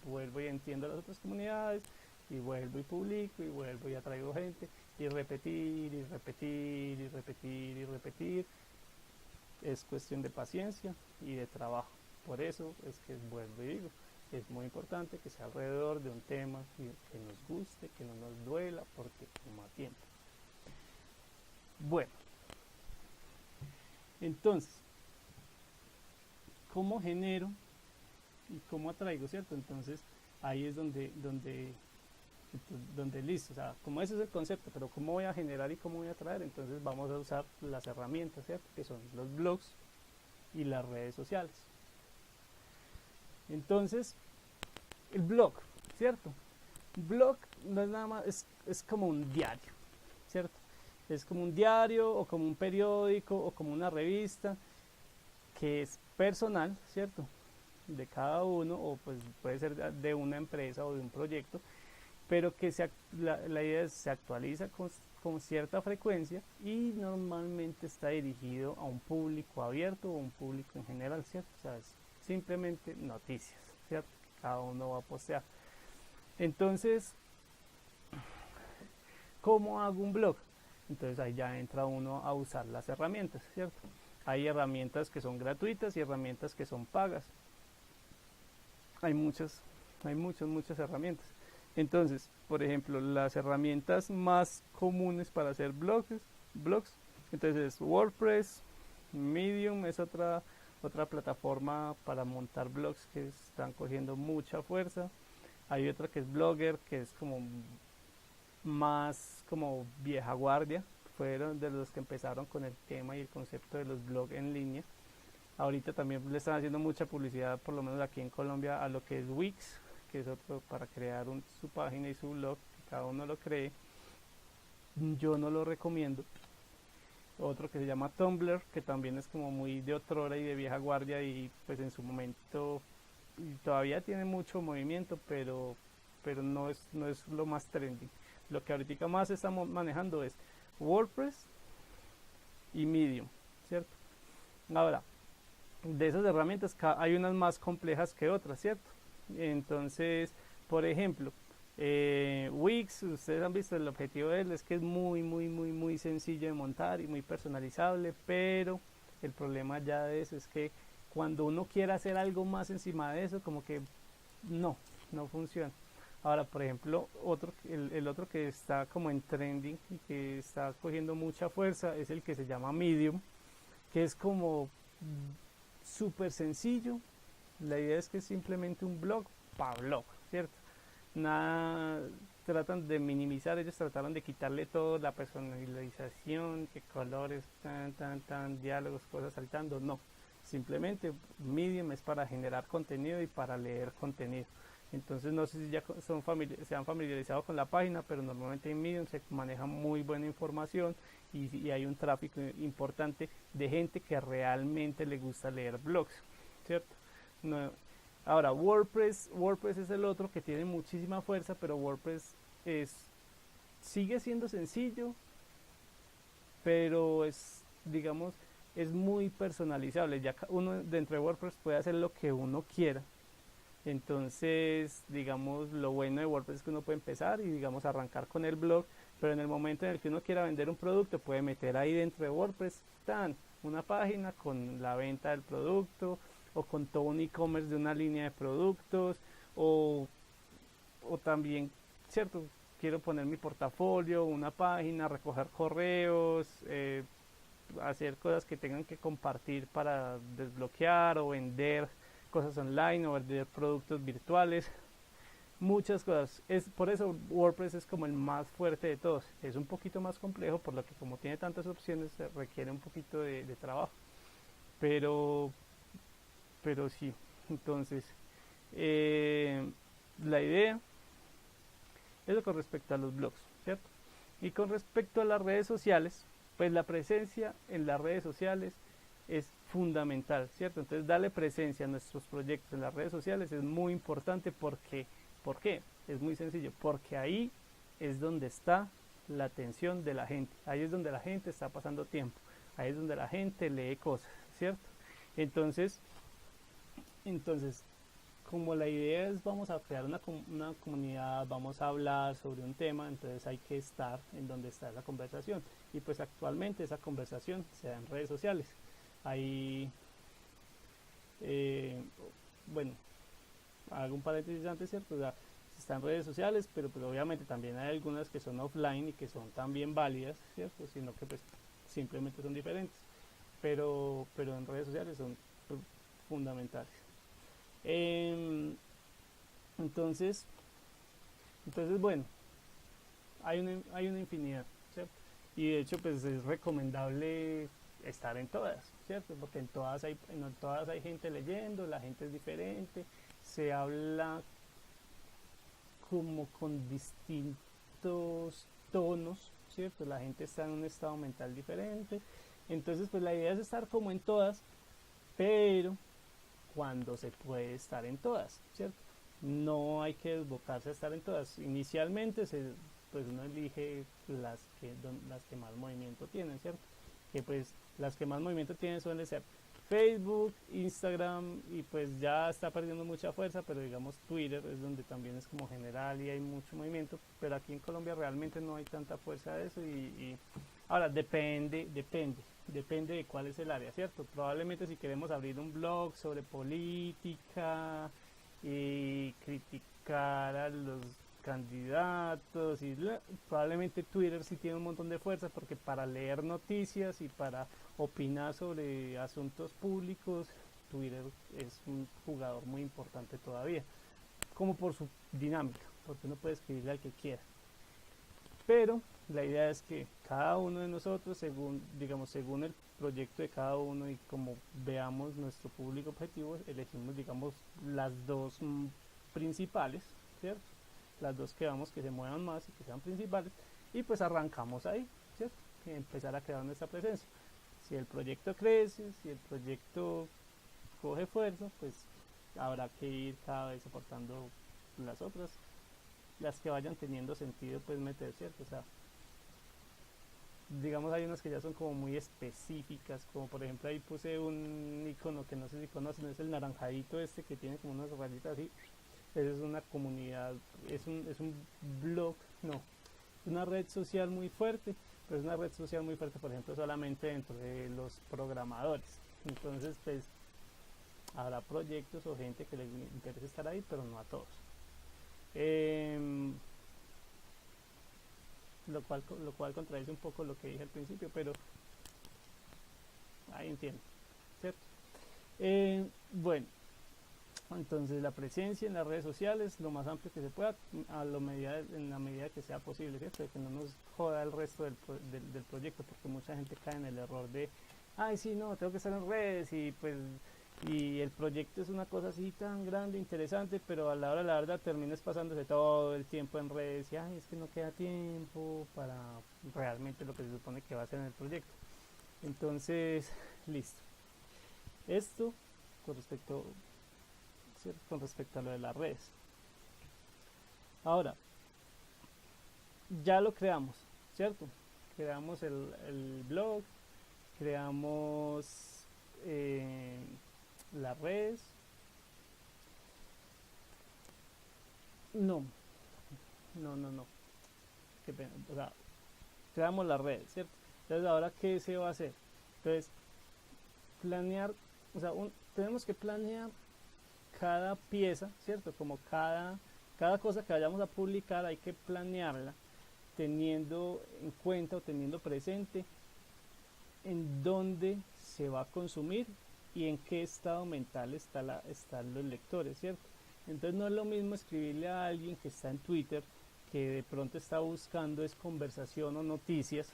vuelvo y entiendo las otras comunidades, y vuelvo y publico, y vuelvo y atraigo gente, y repetir, y repetir, y repetir, y repetir. Es cuestión de paciencia y de trabajo. Por eso es que vuelvo y digo, es muy importante que sea alrededor de un tema que nos guste, que no nos duela, porque toma tiempo. Bueno, entonces, ¿cómo genero y cómo atraigo, cierto? Entonces ahí es donde listo, o sea, como ese es el concepto, pero ¿cómo voy a generar y cómo voy a atraer? Entonces vamos a usar las herramientas, ¿cierto? Que son los blogs y las redes sociales. Entonces, el blog, ¿cierto? Blog no es nada más, es como un diario, ¿cierto? Es como un diario, o como un periódico, o como una revista, que es personal, ¿cierto? De cada uno, o pues puede ser de una empresa o de un proyecto, pero que la idea es se actualiza con cierta frecuencia, y normalmente está dirigido a un público abierto o un público en general, ¿cierto? O sea, es simplemente noticias, ¿cierto? Cada uno va a postear. Entonces, ¿cómo hago un blog? Entonces ahí ya entra uno a usar las herramientas, ¿cierto? Hay herramientas que son gratuitas y herramientas que son pagas. Hay muchas herramientas. Entonces, por ejemplo, las herramientas más comunes para hacer blogs, entonces WordPress, Medium es otra plataforma para montar blogs que están cogiendo mucha fuerza. Hay otra que es Blogger, que es como más como vieja guardia, fueron de los que empezaron con el tema y el concepto de los blogs en línea. Ahorita también le están haciendo mucha publicidad, por lo menos aquí en Colombia, a lo que es Wix, que es otro para crear su página y su blog, que cada uno lo cree. Yo no lo recomiendo. Otro que se llama Tumblr, que también es como muy de otrora y de vieja guardia, y pues en su momento todavía tiene mucho movimiento, pero no es lo más trendy. Lo que ahorita más estamos manejando es WordPress y Medium, ¿cierto? Ahora, de esas herramientas hay unas más complejas que otras, ¿cierto? Entonces, por ejemplo, Wix, ustedes han visto el objetivo de él, es que es muy sencillo de montar y muy personalizable, pero el problema ya de eso es que cuando uno quiere hacer algo más encima de eso, como que no funciona. Ahora, por ejemplo, el otro que está como en trending y que está cogiendo mucha fuerza es el que se llama Medium, que es como súper sencillo. La idea es que es simplemente un blog para blog, ¿cierto? Nada, tratan de minimizar, ellos trataron de quitarle todo, la personalización, que colores, diálogos, cosas saltando, no. Simplemente Medium es para generar contenido y para leer contenido. Entonces no sé si ya se han familiarizado con la página, pero normalmente en Medium se maneja muy buena información y hay un tráfico importante de gente que realmente le gusta leer blogs, ¿cierto? No, ahora WordPress es el otro que tiene muchísima fuerza, pero WordPress sigue siendo sencillo, pero digamos, es muy personalizable. Ya uno dentro de WordPress puede hacer lo que uno quiera. Entonces, digamos, lo bueno de WordPress es que uno puede empezar y, digamos, arrancar con el blog, pero en el momento en el que uno quiera vender un producto, puede meter ahí dentro de WordPress una página con la venta del producto, o con todo un e-commerce de una línea de productos, o también, ¿cierto? Quiero poner mi portafolio, una página, recoger correos, hacer cosas que tengan que compartir para desbloquear o vender cosas online o vender productos virtuales, muchas cosas. Por eso WordPress es como el más fuerte de todos. Es un poquito más complejo, por lo que como tiene tantas opciones requiere un poquito de trabajo, pero sí. Entonces, la idea es con respecto a los blogs, ¿cierto? Y con respecto a las redes sociales, pues la presencia en las redes sociales es fundamental, ¿cierto? Entonces darle presencia a nuestros proyectos en las redes sociales es muy importante porque, ¿por qué? Es muy sencillo, porque ahí es donde está la atención de la gente, ahí es donde la gente está pasando tiempo, ahí es donde la gente lee cosas, ¿cierto? Entonces como la idea es vamos a crear una comunidad, vamos a hablar sobre un tema, entonces hay que estar en donde está la conversación. Y pues actualmente esa conversación se da en redes sociales. Ahí, bueno, hago un paréntesis antes, ¿cierto? O sea, está en redes sociales, pero pues obviamente también hay algunas que son offline y que son también válidas, ¿cierto? Sino que pues simplemente son diferentes. Pero en redes sociales son fundamentales. Entonces, bueno, hay una infinidad, ¿cierto? Y de hecho, pues es recomendable estar en todas, ¿cierto? Porque en todas hay gente leyendo, la gente es diferente, se habla como con distintos tonos, ¿cierto? La gente está en un estado mental diferente. Entonces, pues la idea es estar como en todas, pero cuando se puede estar en todas, ¿cierto? No hay que desbocarse a estar en todas. Inicialmente pues uno elige las que más movimiento tienen, ¿cierto? Que pues las que más movimiento tienen suelen ser Facebook, Instagram, y pues ya está perdiendo mucha fuerza, pero digamos Twitter es donde también es como general y hay mucho movimiento, pero aquí en Colombia realmente no hay tanta fuerza de eso y ahora depende de cuál es el área, ¿cierto? Probablemente si queremos abrir un blog sobre política y criticar a los candidatos probablemente Twitter sí tiene un montón de fuerza, porque para leer noticias y para opinar sobre asuntos públicos Twitter es un jugador muy importante todavía, como por su dinámica, porque uno puede escribirle al que quiera. Pero la idea es que cada uno de nosotros, según el proyecto de cada uno y como veamos nuestro público objetivo, elegimos, digamos, las dos principales, ¿cierto? Las dos que vamos que se muevan más y que sean principales, y pues arrancamos ahí, ¿cierto? Y empezar a crear nuestra presencia. Si el proyecto crece, si el proyecto coge fuerza, pues habrá que ir cada vez soportando las otras, las que vayan teniendo sentido, pues meter, ¿cierto? O sea, digamos hay unas que ya son como muy específicas, como por ejemplo ahí puse un icono que no sé si conocen, es el naranjadito este que tiene como unas rayitas así, es una comunidad, es un blog, no, una red social muy fuerte, pero es una red social muy fuerte, por ejemplo, solamente dentro de los programadores. Entonces, pues, habrá proyectos o gente que les interese estar ahí, pero no a todos. Lo cual contradice un poco lo que dije al principio, pero ahí entiendo, ¿cierto? Bueno, entonces la presencia en las redes sociales lo más amplio que se pueda, en la medida que sea posible, ¿cierto? De que no nos joda el resto del proyecto, porque mucha gente cae en el error de, ay, sí, no, tengo que estar en redes y pues y el proyecto es una cosa así tan grande, interesante, pero a la hora de la verdad terminas pasándose todo el tiempo en redes y ay, es que no queda tiempo para realmente lo que se supone que va a ser en el proyecto. Entonces, listo. Esto con respecto, ¿cierto? Con respecto a lo de las redes. Ahora, ya lo creamos, ¿cierto? Creamos el blog, creamos las redes. No. Qué pena. O sea, creamos las redes, ¿cierto? Entonces, ahora, ¿qué se va a hacer? Entonces, planear, o sea, tenemos que planear cada pieza, ¿cierto? Como cada cosa que vayamos a publicar hay que planearla teniendo en cuenta o teniendo presente en dónde se va a consumir y en qué estado mental están los lectores, ¿cierto? Entonces no es lo mismo escribirle a alguien que está en Twitter, que de pronto está buscando es conversación o noticias,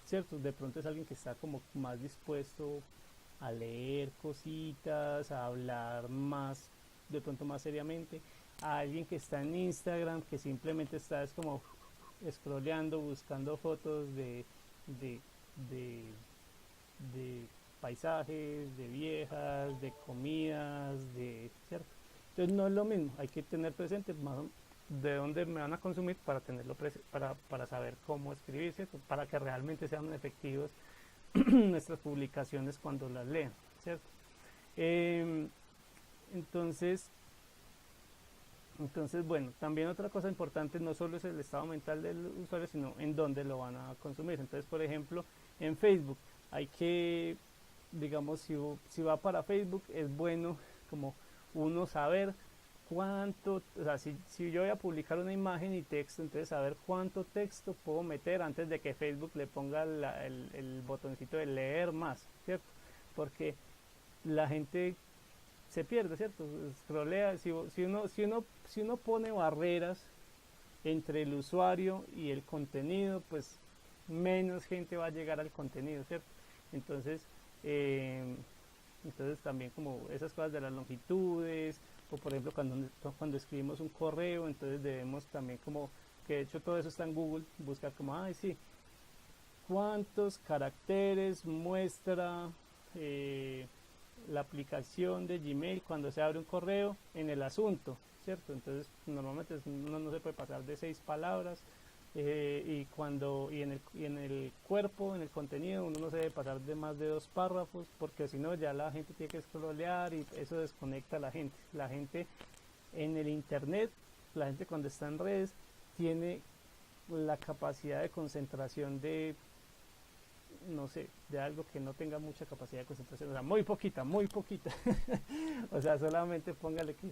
¿cierto? De pronto es alguien que está como más dispuesto a leer cositas, a hablar más, de pronto más seriamente, a alguien que está en Instagram, que simplemente está es como scrolleando, buscando fotos de, de paisajes, de viejas, de comidas, ¿cierto? Entonces no es lo mismo, hay que tener presente más de dónde me van a consumir para tenerlo para saber cómo escribir, ¿cierto? Para que realmente sean efectivos nuestras publicaciones cuando las lean, ¿cierto? Entonces, bueno, también otra cosa importante no solo es el estado mental del usuario, sino en dónde lo van a consumir. Entonces, por ejemplo, en Facebook hay que, digamos, si va para Facebook, es bueno como uno saber cuánto, o sea, si yo voy a publicar una imagen y texto, entonces saber cuánto texto puedo meter antes de que Facebook le ponga el botoncito de leer más, ¿cierto? Porque la gente se pierde, ¿cierto? Scrollea, si uno pone barreras entre el usuario y el contenido, pues menos gente va a llegar al contenido, ¿cierto? Entonces también como esas cosas de las longitudes, o por ejemplo cuando escribimos un correo, entonces debemos también como, que de hecho todo eso está en Google, buscar como, ay sí, cuántos caracteres muestra la aplicación de Gmail cuando se abre un correo en el asunto, ¿cierto? Entonces normalmente uno no se puede pasar de 6 palabras, y en el cuerpo, en el contenido, uno no se debe pasar de más de 2 párrafos, porque si no ya la gente tiene que scrollear y eso desconecta a la gente. La gente en el internet, la gente cuando está en redes tiene la capacidad de concentración de, no sé, de algo que no tenga mucha capacidad de concentración, o sea, muy poquita o sea, solamente póngale que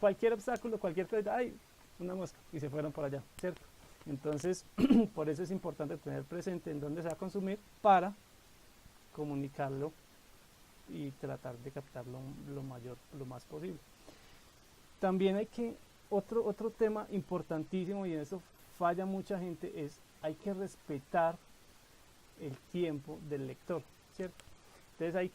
cualquier obstáculo, cualquier cosa, ay, una mosca, y se fueron por allá, ¿cierto? Entonces, por eso es importante tener presente en dónde se va a consumir para comunicarlo y tratar de captarlo lo más posible. También otro tema importantísimo, y en eso falla mucha gente, es hay que respetar el tiempo del lector, ¿cierto? Entonces hay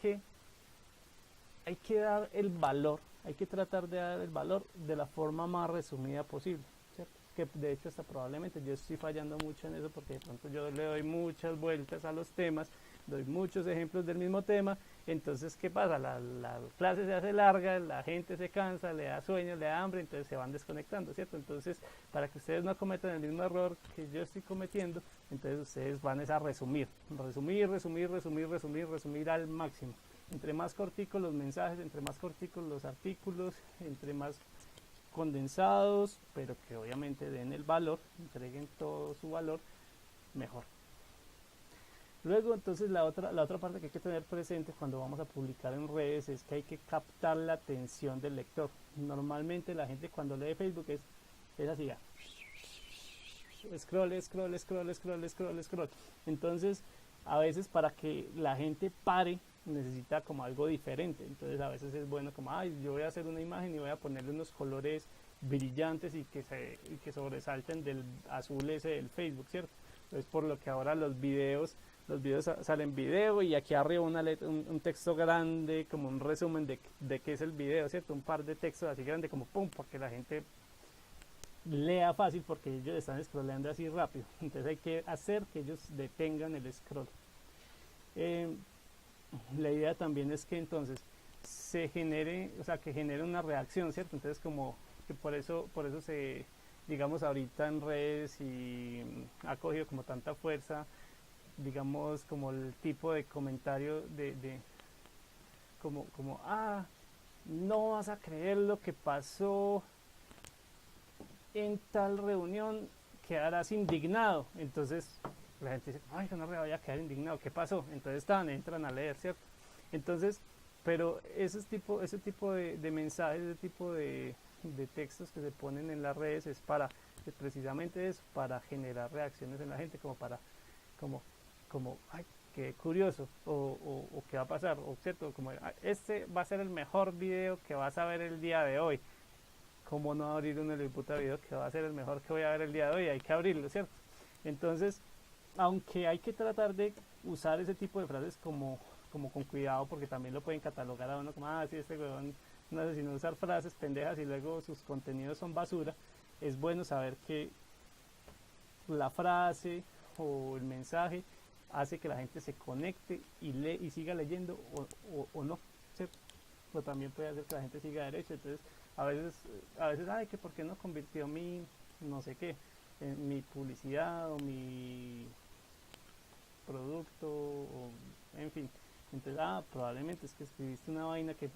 que dar el valor, hay que tratar de dar el valor de la forma más resumida posible, ¿cierto? Que de hecho hasta probablemente yo estoy fallando mucho en eso, porque de pronto yo le doy muchas vueltas a los temas, doy muchos ejemplos del mismo tema, entonces ¿qué pasa? La clase se hace larga, la gente se cansa, le da sueño, le da hambre, entonces se van desconectando, ¿cierto? Entonces, para que ustedes no cometan el mismo error que yo estoy cometiendo, entonces ustedes van a resumir al máximo. Entre más corticos los mensajes, entre más corticos los artículos, entre más condensados, pero que obviamente den el valor, entreguen todo su valor, mejor. Luego, entonces, la otra parte que hay que tener presente cuando vamos a publicar en redes es que hay que captar la atención del lector. Normalmente la gente cuando lee Facebook es así, ya. Scroll, scroll, scroll, scroll, scroll, scroll. Entonces, a veces para que la gente pare, necesita como algo diferente. Entonces, a veces es bueno como, ay, yo voy a hacer una imagen y voy a ponerle unos colores brillantes y que sobresalten del azul ese del Facebook, ¿cierto? Entonces, por lo que ahora los videos salen video y aquí arriba un texto grande, como un resumen de qué es el video, ¿cierto? Un par de textos así grande como pum, porque la gente lea fácil porque ellos están scrolleando así rápido. Entonces hay que hacer que ellos detengan el scroll. La idea también es que entonces se genere, o sea, que genere una reacción, ¿cierto? Entonces como que por eso se, digamos, ahorita en redes y ha cogido como tanta fuerza, digamos, como el tipo de comentario como no vas a creer lo que pasó en tal reunión, quedarás indignado. Entonces la gente dice, ay, yo no me voy a quedar indignado, ¿qué pasó? Entonces entran a leer, ¿cierto? Entonces, pero ese tipo de mensajes, ese tipo de textos que se ponen en las redes es para, precisamente eso, para generar reacciones en la gente, como ay, qué curioso, o qué va a pasar, o cierto, como este va a ser el mejor video que vas a ver el día de hoy. ¿Cómo no abrir un puta video que va a ser el mejor que voy a ver el día de hoy? Hay que abrirlo, ¿cierto? Entonces, aunque hay que tratar de usar ese tipo de frases como con cuidado, porque también lo pueden catalogar a uno como, sí, este huevón no hace sino usar frases pendejas y luego sus contenidos son basura. Es bueno saber que la frase o el mensaje hace que la gente se conecte y lee y siga leyendo o no, ¿cierto? O también puede hacer que la gente siga derecho. Entonces a veces ay, que por qué no convirtió mi no sé qué en mi publicidad o mi producto o en fin. Entonces probablemente es que escribiste una vaina que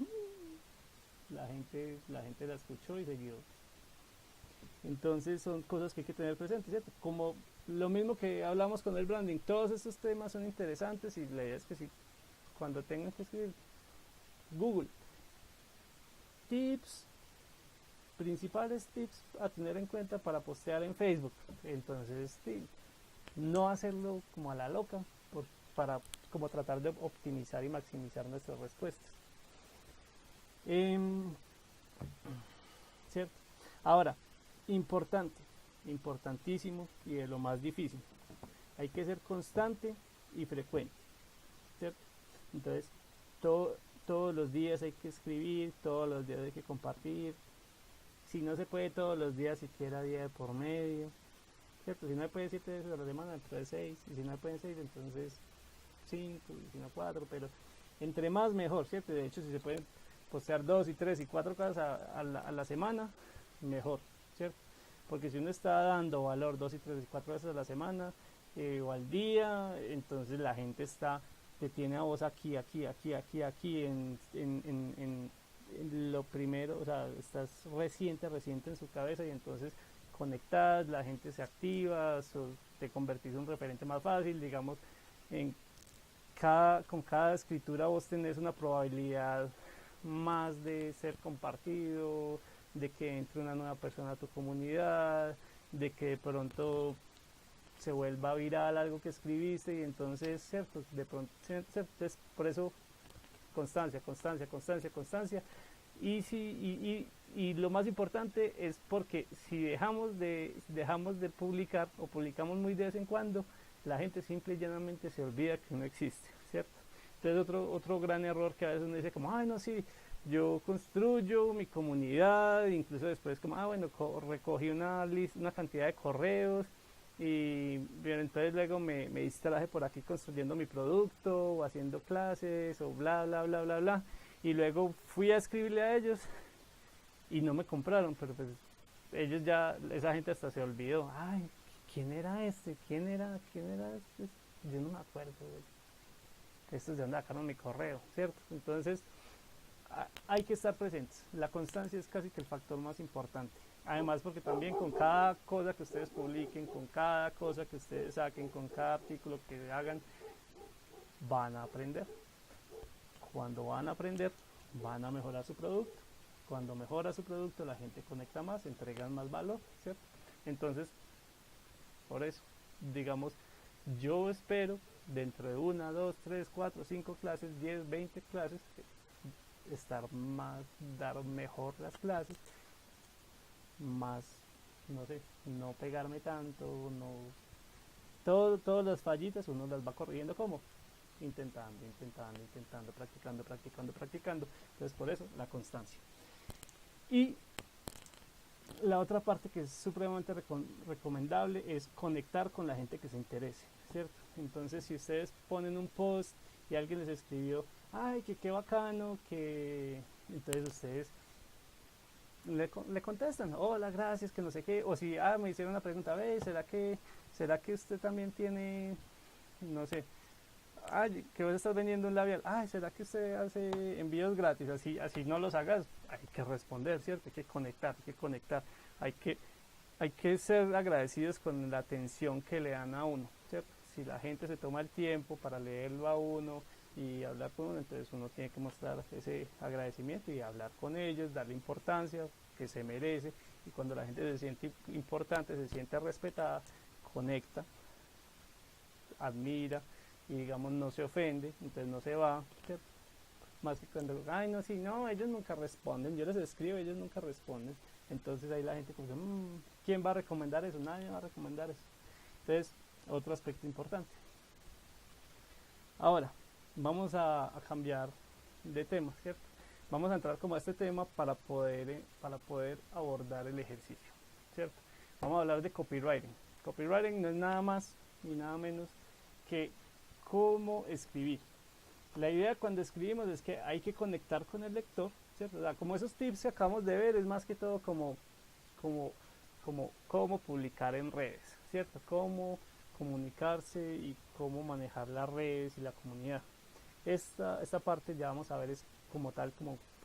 la gente la escuchó y siguió. Entonces son cosas que hay que tener presentes, ¿cierto? Como lo mismo que hablamos con el branding, todos estos temas son interesantes y la idea es que si cuando tengan que escribir Google principales tips a tener en cuenta para postear en Facebook, entonces no hacerlo como a la loca para como tratar de optimizar y maximizar nuestras respuestas, ¿cierto? Ahora, importantísimo y de lo más difícil, hay que ser constante y frecuente, ¿cierto? Entonces todos los días hay que escribir, todos los días hay que compartir. Si no se puede todos los días, siquiera día de por medio, ¿cierto? Si no se puede 7 veces a la semana, entonces 6, y si no se pueden 6, entonces 5, y si no 4, pero entre más mejor, ¿cierto? De hecho, si se pueden postear 2 y 3 y 4 cosas a la semana, mejor, ¿cierto? Porque si uno está dando valor 2 y 3 y 4 veces a la semana o al día, entonces la gente te tiene a vos aquí en lo primero, o sea, estás reciente en su cabeza y entonces conectas, la gente se activa, te convertís en un referente más fácil, digamos, con cada escritura vos tenés una probabilidad más de ser compartido, de que entre una nueva persona a tu comunidad, de que de pronto se vuelva viral algo que escribiste y entonces, cierto, de pronto, ¿cierto? Entonces, por eso constancia y lo más importante es porque si dejamos de publicar o publicamos muy de vez en cuando, la gente simple y llanamente se olvida que uno existe, ¿cierto? Entonces otro gran error que a veces uno dice como, ay no, sí, yo construyo mi comunidad, incluso después como, bueno, recogí una cantidad de correos y bien, entonces luego me distraje por aquí construyendo mi producto o haciendo clases o bla bla bla bla bla y luego fui a escribirle a ellos y no me compraron, pero pues ellos ya, esa gente hasta se olvidó, ay, ¿quién era este? ¿Quién era este? Yo no me acuerdo, güey. estos de dónde sacaron mi correo, ¿cierto? Entonces, hay que estar presentes. La constancia es casi que el factor más importante. Además, porque también con cada cosa que ustedes publiquen, con cada cosa que ustedes saquen, con cada artículo que hagan, van a aprender. Cuando van a aprender, van a mejorar su producto. Cuando mejora su producto, la gente conecta más, entregan más valor, ¿cierto? Entonces, por eso, digamos, yo espero dentro de 1, 2, 3, 4, 5 clases, 10, 20 clases, dar mejor las clases, más, no sé, no pegarme tanto, no, todas las fallitas uno las va corrigiendo como intentando, practicando. Entonces, por eso la constancia. Y la otra parte que es supremamente recomendable es conectar con la gente que se interese, ¿cierto? Entonces, si ustedes ponen un post y alguien les escribió, ay, que qué bacano, que entonces ustedes le contestan, hola, gracias, que no sé qué, o si me hicieron una pregunta, ¿será que usted también tiene, no sé, que vos estás vendiendo un labial, ¿será que usted hace envíos gratis? Así no los hagas, hay que responder, ¿cierto? Hay que conectar, hay que ser agradecidos con la atención que le dan a uno, ¿cierto? Si la gente se toma el tiempo para leerlo a uno y hablar con uno, entonces uno tiene que mostrar ese agradecimiento y hablar con ellos, darle importancia que se merece, y cuando la gente se siente importante, se siente respetada, conecta, admira y digamos no se ofende, entonces no se va, ¿cierto? Más que cuando, no, ellos nunca responden, yo les escribo, ellos nunca responden, entonces ahí la gente como, ¿quién va a recomendar eso? Nadie va a recomendar eso. Entonces, otro aspecto importante. Ahora, vamos a cambiar de tema, ¿cierto? Vamos a entrar como a este tema para poder abordar el ejercicio, ¿cierto? Vamos a hablar de copywriting. Copywriting no es nada más ni nada menos que cómo escribir. La idea cuando escribimos es que hay que conectar con el lector, ¿cierto? O sea, como esos tips que acabamos de ver, es más que todo como cómo publicar en redes, ¿cierto? Cómo comunicarse y cómo manejar las redes y la comunidad. Esta parte ya vamos a ver es como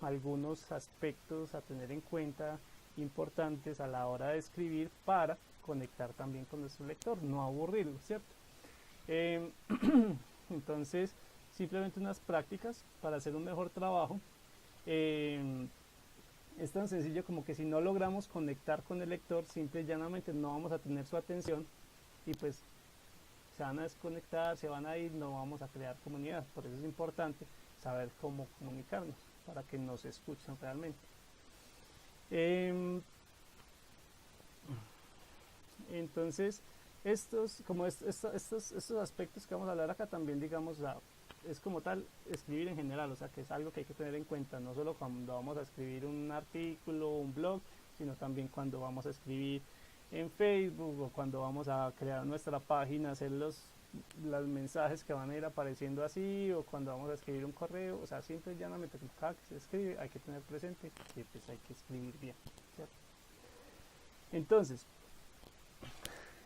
algunos aspectos a tener en cuenta importantes a la hora de escribir para conectar también con nuestro lector, no aburrirlo, ¿cierto? Entonces, simplemente unas prácticas para hacer un mejor trabajo. Es tan sencillo como que si no logramos conectar con el lector, simple y llanamente no vamos a tener su atención y pues se van a desconectar, se van a ir, no vamos a crear comunidad. Por eso es importante saber cómo comunicarnos para que nos escuchen realmente. Entonces, estos aspectos que vamos a hablar acá también, digamos, es como tal escribir en general, o sea que es algo que hay que tener en cuenta, no solo cuando vamos a escribir un artículo o un blog, sino también cuando vamos a escribir en Facebook o cuando vamos a crear nuestra página, hacer los mensajes que van a ir apareciendo así, o cuando vamos a escribir un correo, o sea, simple y llanamente cada que se escribe hay que tener presente que pues hay que escribir bien, ¿cierto? Entonces,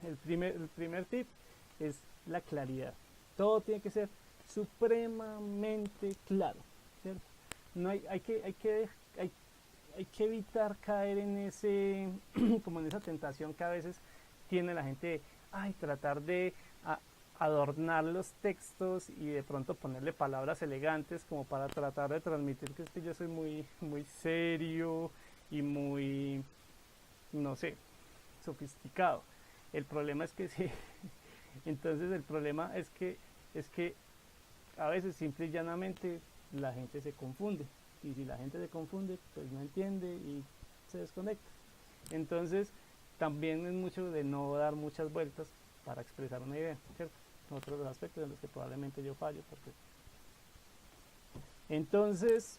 el primer tip es la claridad. Todo tiene que ser supremamente claro, ¿cierto? No hay que evitar caer en como en esa tentación que a veces tiene la gente de tratar de adornar los textos y de pronto ponerle palabras elegantes como para tratar de transmitir que es que yo soy muy, muy serio y muy, no sé, sofisticado. El problema es que sí. Entonces el problema es que a veces simple y llanamente la gente se confunde, y si la gente se confunde pues no entiende y se desconecta. Entonces también es mucho de no dar muchas vueltas para expresar una idea, ¿cierto? Otro de los aspectos en los que probablemente yo fallo, porque entonces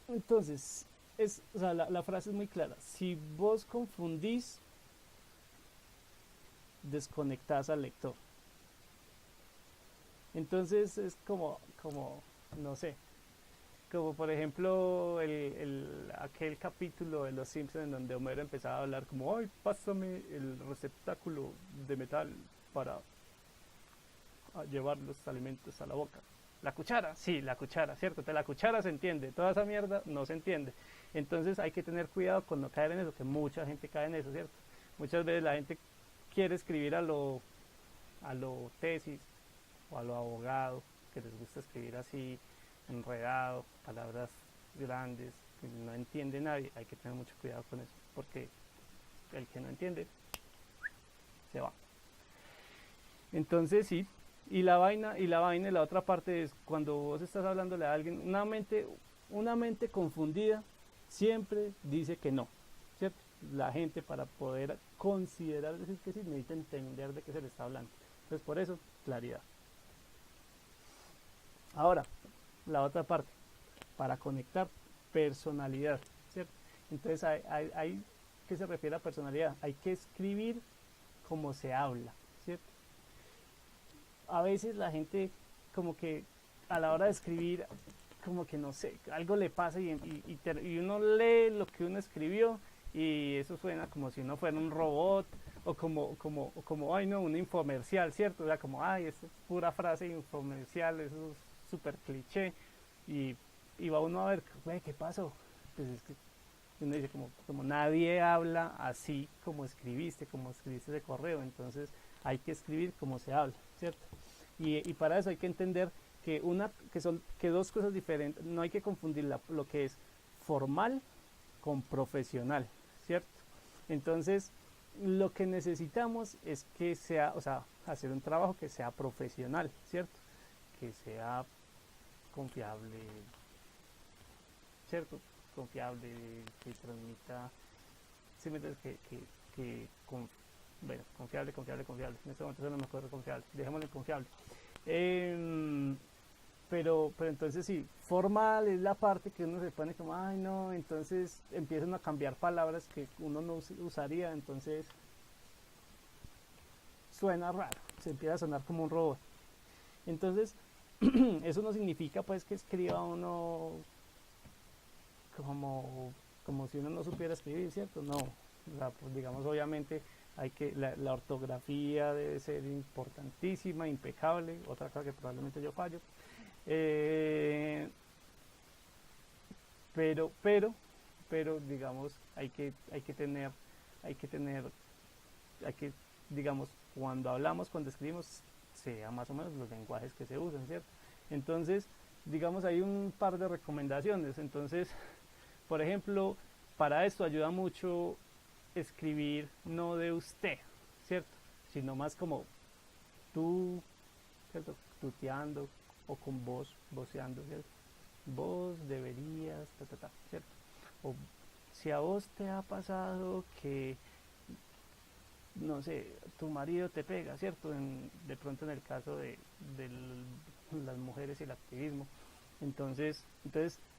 o sea, la frase es muy clara: si vos confundís, desconectás al lector. Entonces es como no sé, como por ejemplo aquel capítulo de Los Simpsons en donde Homero empezaba a hablar como, pásame el receptáculo de metal para a llevar los alimentos a la boca. La cuchara, sí, la cuchara, ¿cierto? La cuchara se entiende, toda esa mierda no se entiende. Entonces hay que tener cuidado con no caer en eso, que mucha gente cae en eso, ¿cierto? Muchas veces la gente quiere escribir a lo tesis o a lo abogado, que les gusta escribir así, enredado, palabras grandes, que no entiende nadie. Hay que tener mucho cuidado con eso, porque el que no entiende se va. Entonces sí, y la vaina y la otra parte es cuando vos estás hablándole a alguien, una mente confundida siempre dice que no, ¿cierto? La gente, para poder considerar decir que sí, necesita entender de qué se le está hablando. Entonces por eso, claridad. Ahora, la otra parte, para conectar, personalidad, ¿cierto? Entonces hay ¿qué se refiere a personalidad? Hay que escribir como se habla, ¿cierto? A veces la gente como que a la hora de escribir, como que no sé, algo le pasa y uno lee lo que uno escribió y eso suena como si uno fuera un robot o como ay no, un infomercial, ¿cierto? O sea, como ay, esto es pura frase infomercial, eso es súper cliché y va uno a ver, güey, ¿qué pasó? Pues es que uno dice como nadie habla así como escribiste ese correo, entonces hay que escribir como se habla, ¿cierto? Y para eso hay que entender que dos cosas diferentes, no hay que confundir lo que es formal con profesional, ¿cierto? Entonces, lo que necesitamos es que sea, o sea, hacer un trabajo que sea profesional, ¿cierto? Que sea confiable, ¿cierto? Confiable, que transmita, ¿sí me entiendes? Bueno, confiable. En este momento no me acuerdo confiable. Dejémoslo en confiable. Pero entonces sí, formal es la parte que uno se pone como, ay no, entonces empiezan a cambiar palabras que uno no usaría, entonces suena raro, se empieza a sonar como un robot. Entonces, eso no significa pues que escriba uno como si uno no supiera escribir, ¿cierto? No, o sea, pues digamos, obviamente la ortografía debe ser importantísima, impecable, otra cosa que probablemente yo fallo, pero digamos, digamos, cuando hablamos, cuando escribimos, sea más o menos los lenguajes que se usan, ¿cierto? Entonces, digamos, hay un par de recomendaciones. Entonces, por ejemplo, para esto ayuda mucho escribir no de usted, ¿cierto? Sino más como tú, ¿cierto? Tuteando o con vos, voceando, ¿cierto? Vos deberías, ¿cierto? O si a vos te ha pasado que, no sé, tu marido te pega, ¿cierto? De pronto en el caso de las mujeres y el activismo. Entonces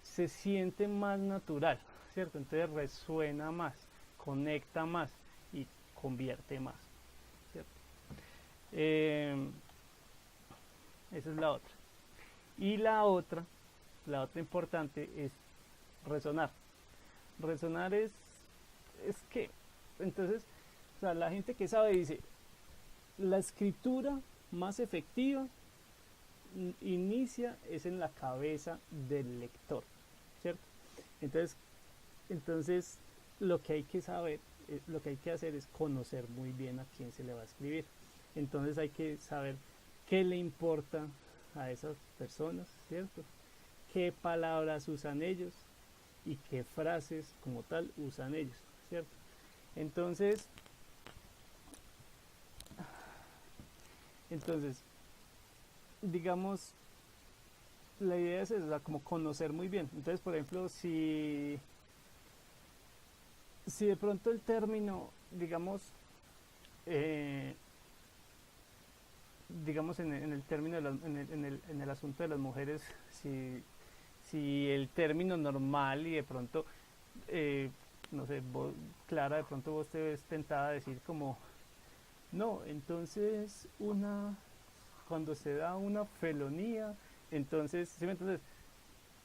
se siente más natural, ¿cierto? Entonces resuena más, conecta más y convierte más, ¿cierto? Esa es la otra. Y la otra importante es resonar. Resonar es que, entonces, o sea, la gente que sabe dice, la escritura más efectiva inicia es en la cabeza del lector, ¿cierto? Entonces lo que hay que saber, lo que hay que hacer es conocer muy bien a quién se le va a escribir. Entonces hay que saber qué le importa a esas personas, ¿cierto? Qué palabras usan ellos y qué frases como tal usan ellos, ¿cierto? Entonces digamos, la idea es esa, como conocer muy bien. Entonces, por ejemplo, si de pronto el término, digamos, en el término en el asunto de las mujeres, si el término normal y de pronto no sé, Clara, de pronto vos te ves tentada a decir como no, entonces cuando se da una felonía, entonces, ¿sí me entiendes?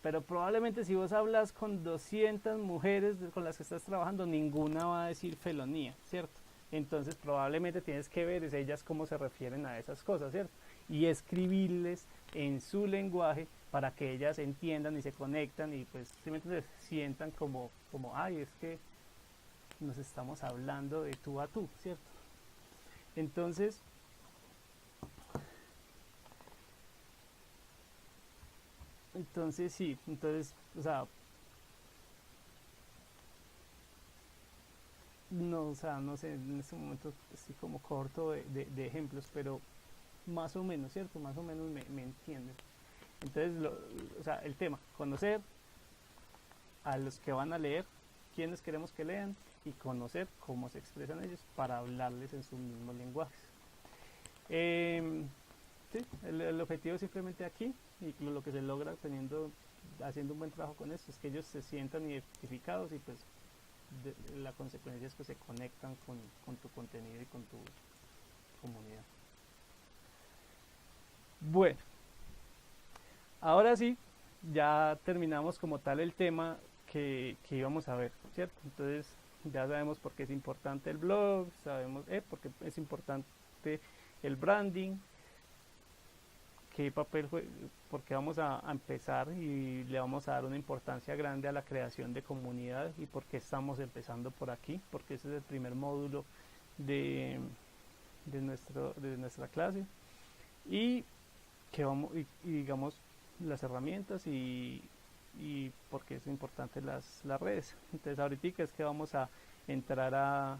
Pero probablemente si vos hablas con 200 mujeres con las que estás trabajando, ninguna va a decir felonía, ¿cierto? Entonces probablemente tienes que ver ellas cómo se refieren a esas cosas, ¿cierto? y escribirles en su lenguaje para que ellas entiendan y se conectan y pues simplemente sientan como, ay, es que nos estamos hablando de tú a tú, ¿cierto? Entonces, sí, o sea, no, o sea, no sé, en este momento estoy como corto de ejemplos, pero más o menos, ¿cierto? Más o menos me entienden. Entonces, o sea, el tema, conocer a los que van a leer, quiénes queremos que lean y conocer cómo se expresan ellos para hablarles en sus mismos lenguajes. Sí, el objetivo simplemente aquí y lo que se logra haciendo un buen trabajo con esto es que ellos se sientan identificados y pues la consecuencia es que se conectan con tu contenido y con tu comunidad. Bueno, ahora sí, ya terminamos como tal el tema que íbamos a ver, ¿cierto? Entonces ya sabemos por qué es importante el blog, sabemos por qué es importante el branding, qué papel juega, porque vamos a empezar y le vamos a dar una importancia grande a la creación de comunidad y porque estamos empezando por aquí, porque ese es el primer módulo de nuestra clase y que y digamos las herramientas y porque es importante las redes. Entonces ahorita es que vamos a entrar a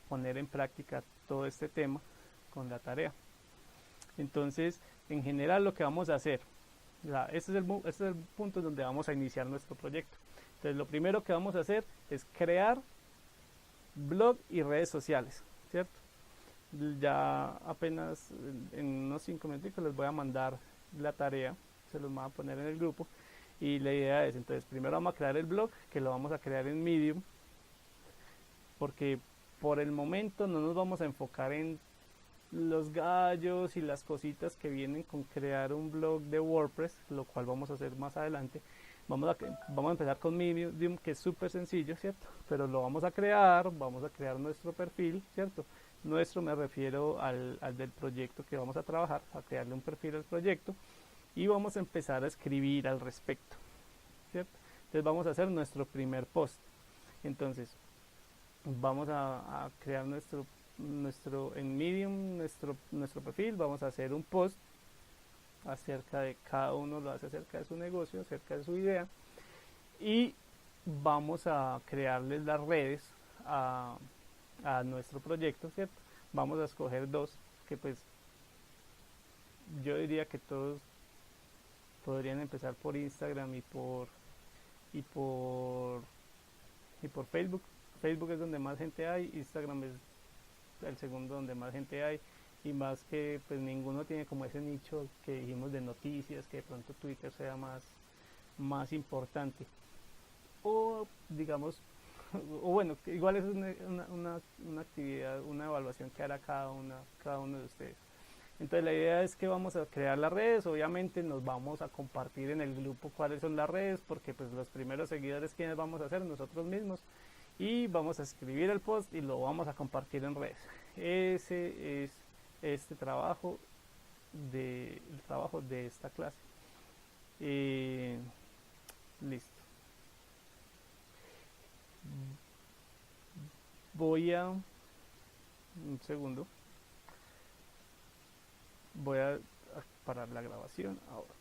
poner en práctica todo este tema con la tarea. Entonces, en general lo que vamos a hacer, o sea, este es el punto donde vamos a iniciar nuestro proyecto. Entonces, lo primero que vamos a hacer es crear blog y redes sociales, ¿cierto? Ya apenas en unos 5 minutos les voy a mandar la tarea, se los voy a poner en el grupo y la idea es, entonces, primero vamos a crear el blog, que lo vamos a crear en Medium, porque por el momento no nos vamos a enfocar en los gallos y las cositas que vienen con crear un blog de WordPress, lo cual vamos a hacer más adelante. Vamos a empezar con Medium, que es súper sencillo, ¿cierto? Pero lo vamos a crear nuestro perfil, ¿cierto? Nuestro, me refiero al del proyecto que vamos a trabajar, a crearle un perfil al proyecto y vamos a empezar a escribir al respecto, ¿cierto? Entonces vamos a hacer nuestro primer post. Entonces vamos a crear en Medium nuestro perfil, vamos a hacer un post acerca de cada uno, lo hace acerca de su negocio, acerca de su idea y vamos a crearles las redes a nuestro proyecto, ¿cierto? Vamos a escoger dos que pues yo diría que todos podrían empezar por Instagram y por Facebook. Facebook es donde más gente hay, Instagram es el segundo donde más gente hay y más que pues ninguno tiene como ese nicho que dijimos de noticias, que de pronto Twitter sea más importante o digamos o bueno, igual es una actividad, una evaluación que hará cada uno de ustedes. Entonces la idea es que vamos a crear las redes, obviamente nos vamos a compartir en el grupo cuáles son las redes, porque pues los primeros seguidores quienes vamos a hacer nosotros mismos y vamos a escribir el post y lo vamos a compartir en redes. Ese es el trabajo de esta clase. Listo. Voy a un segundo. Voy a parar la grabación ahora.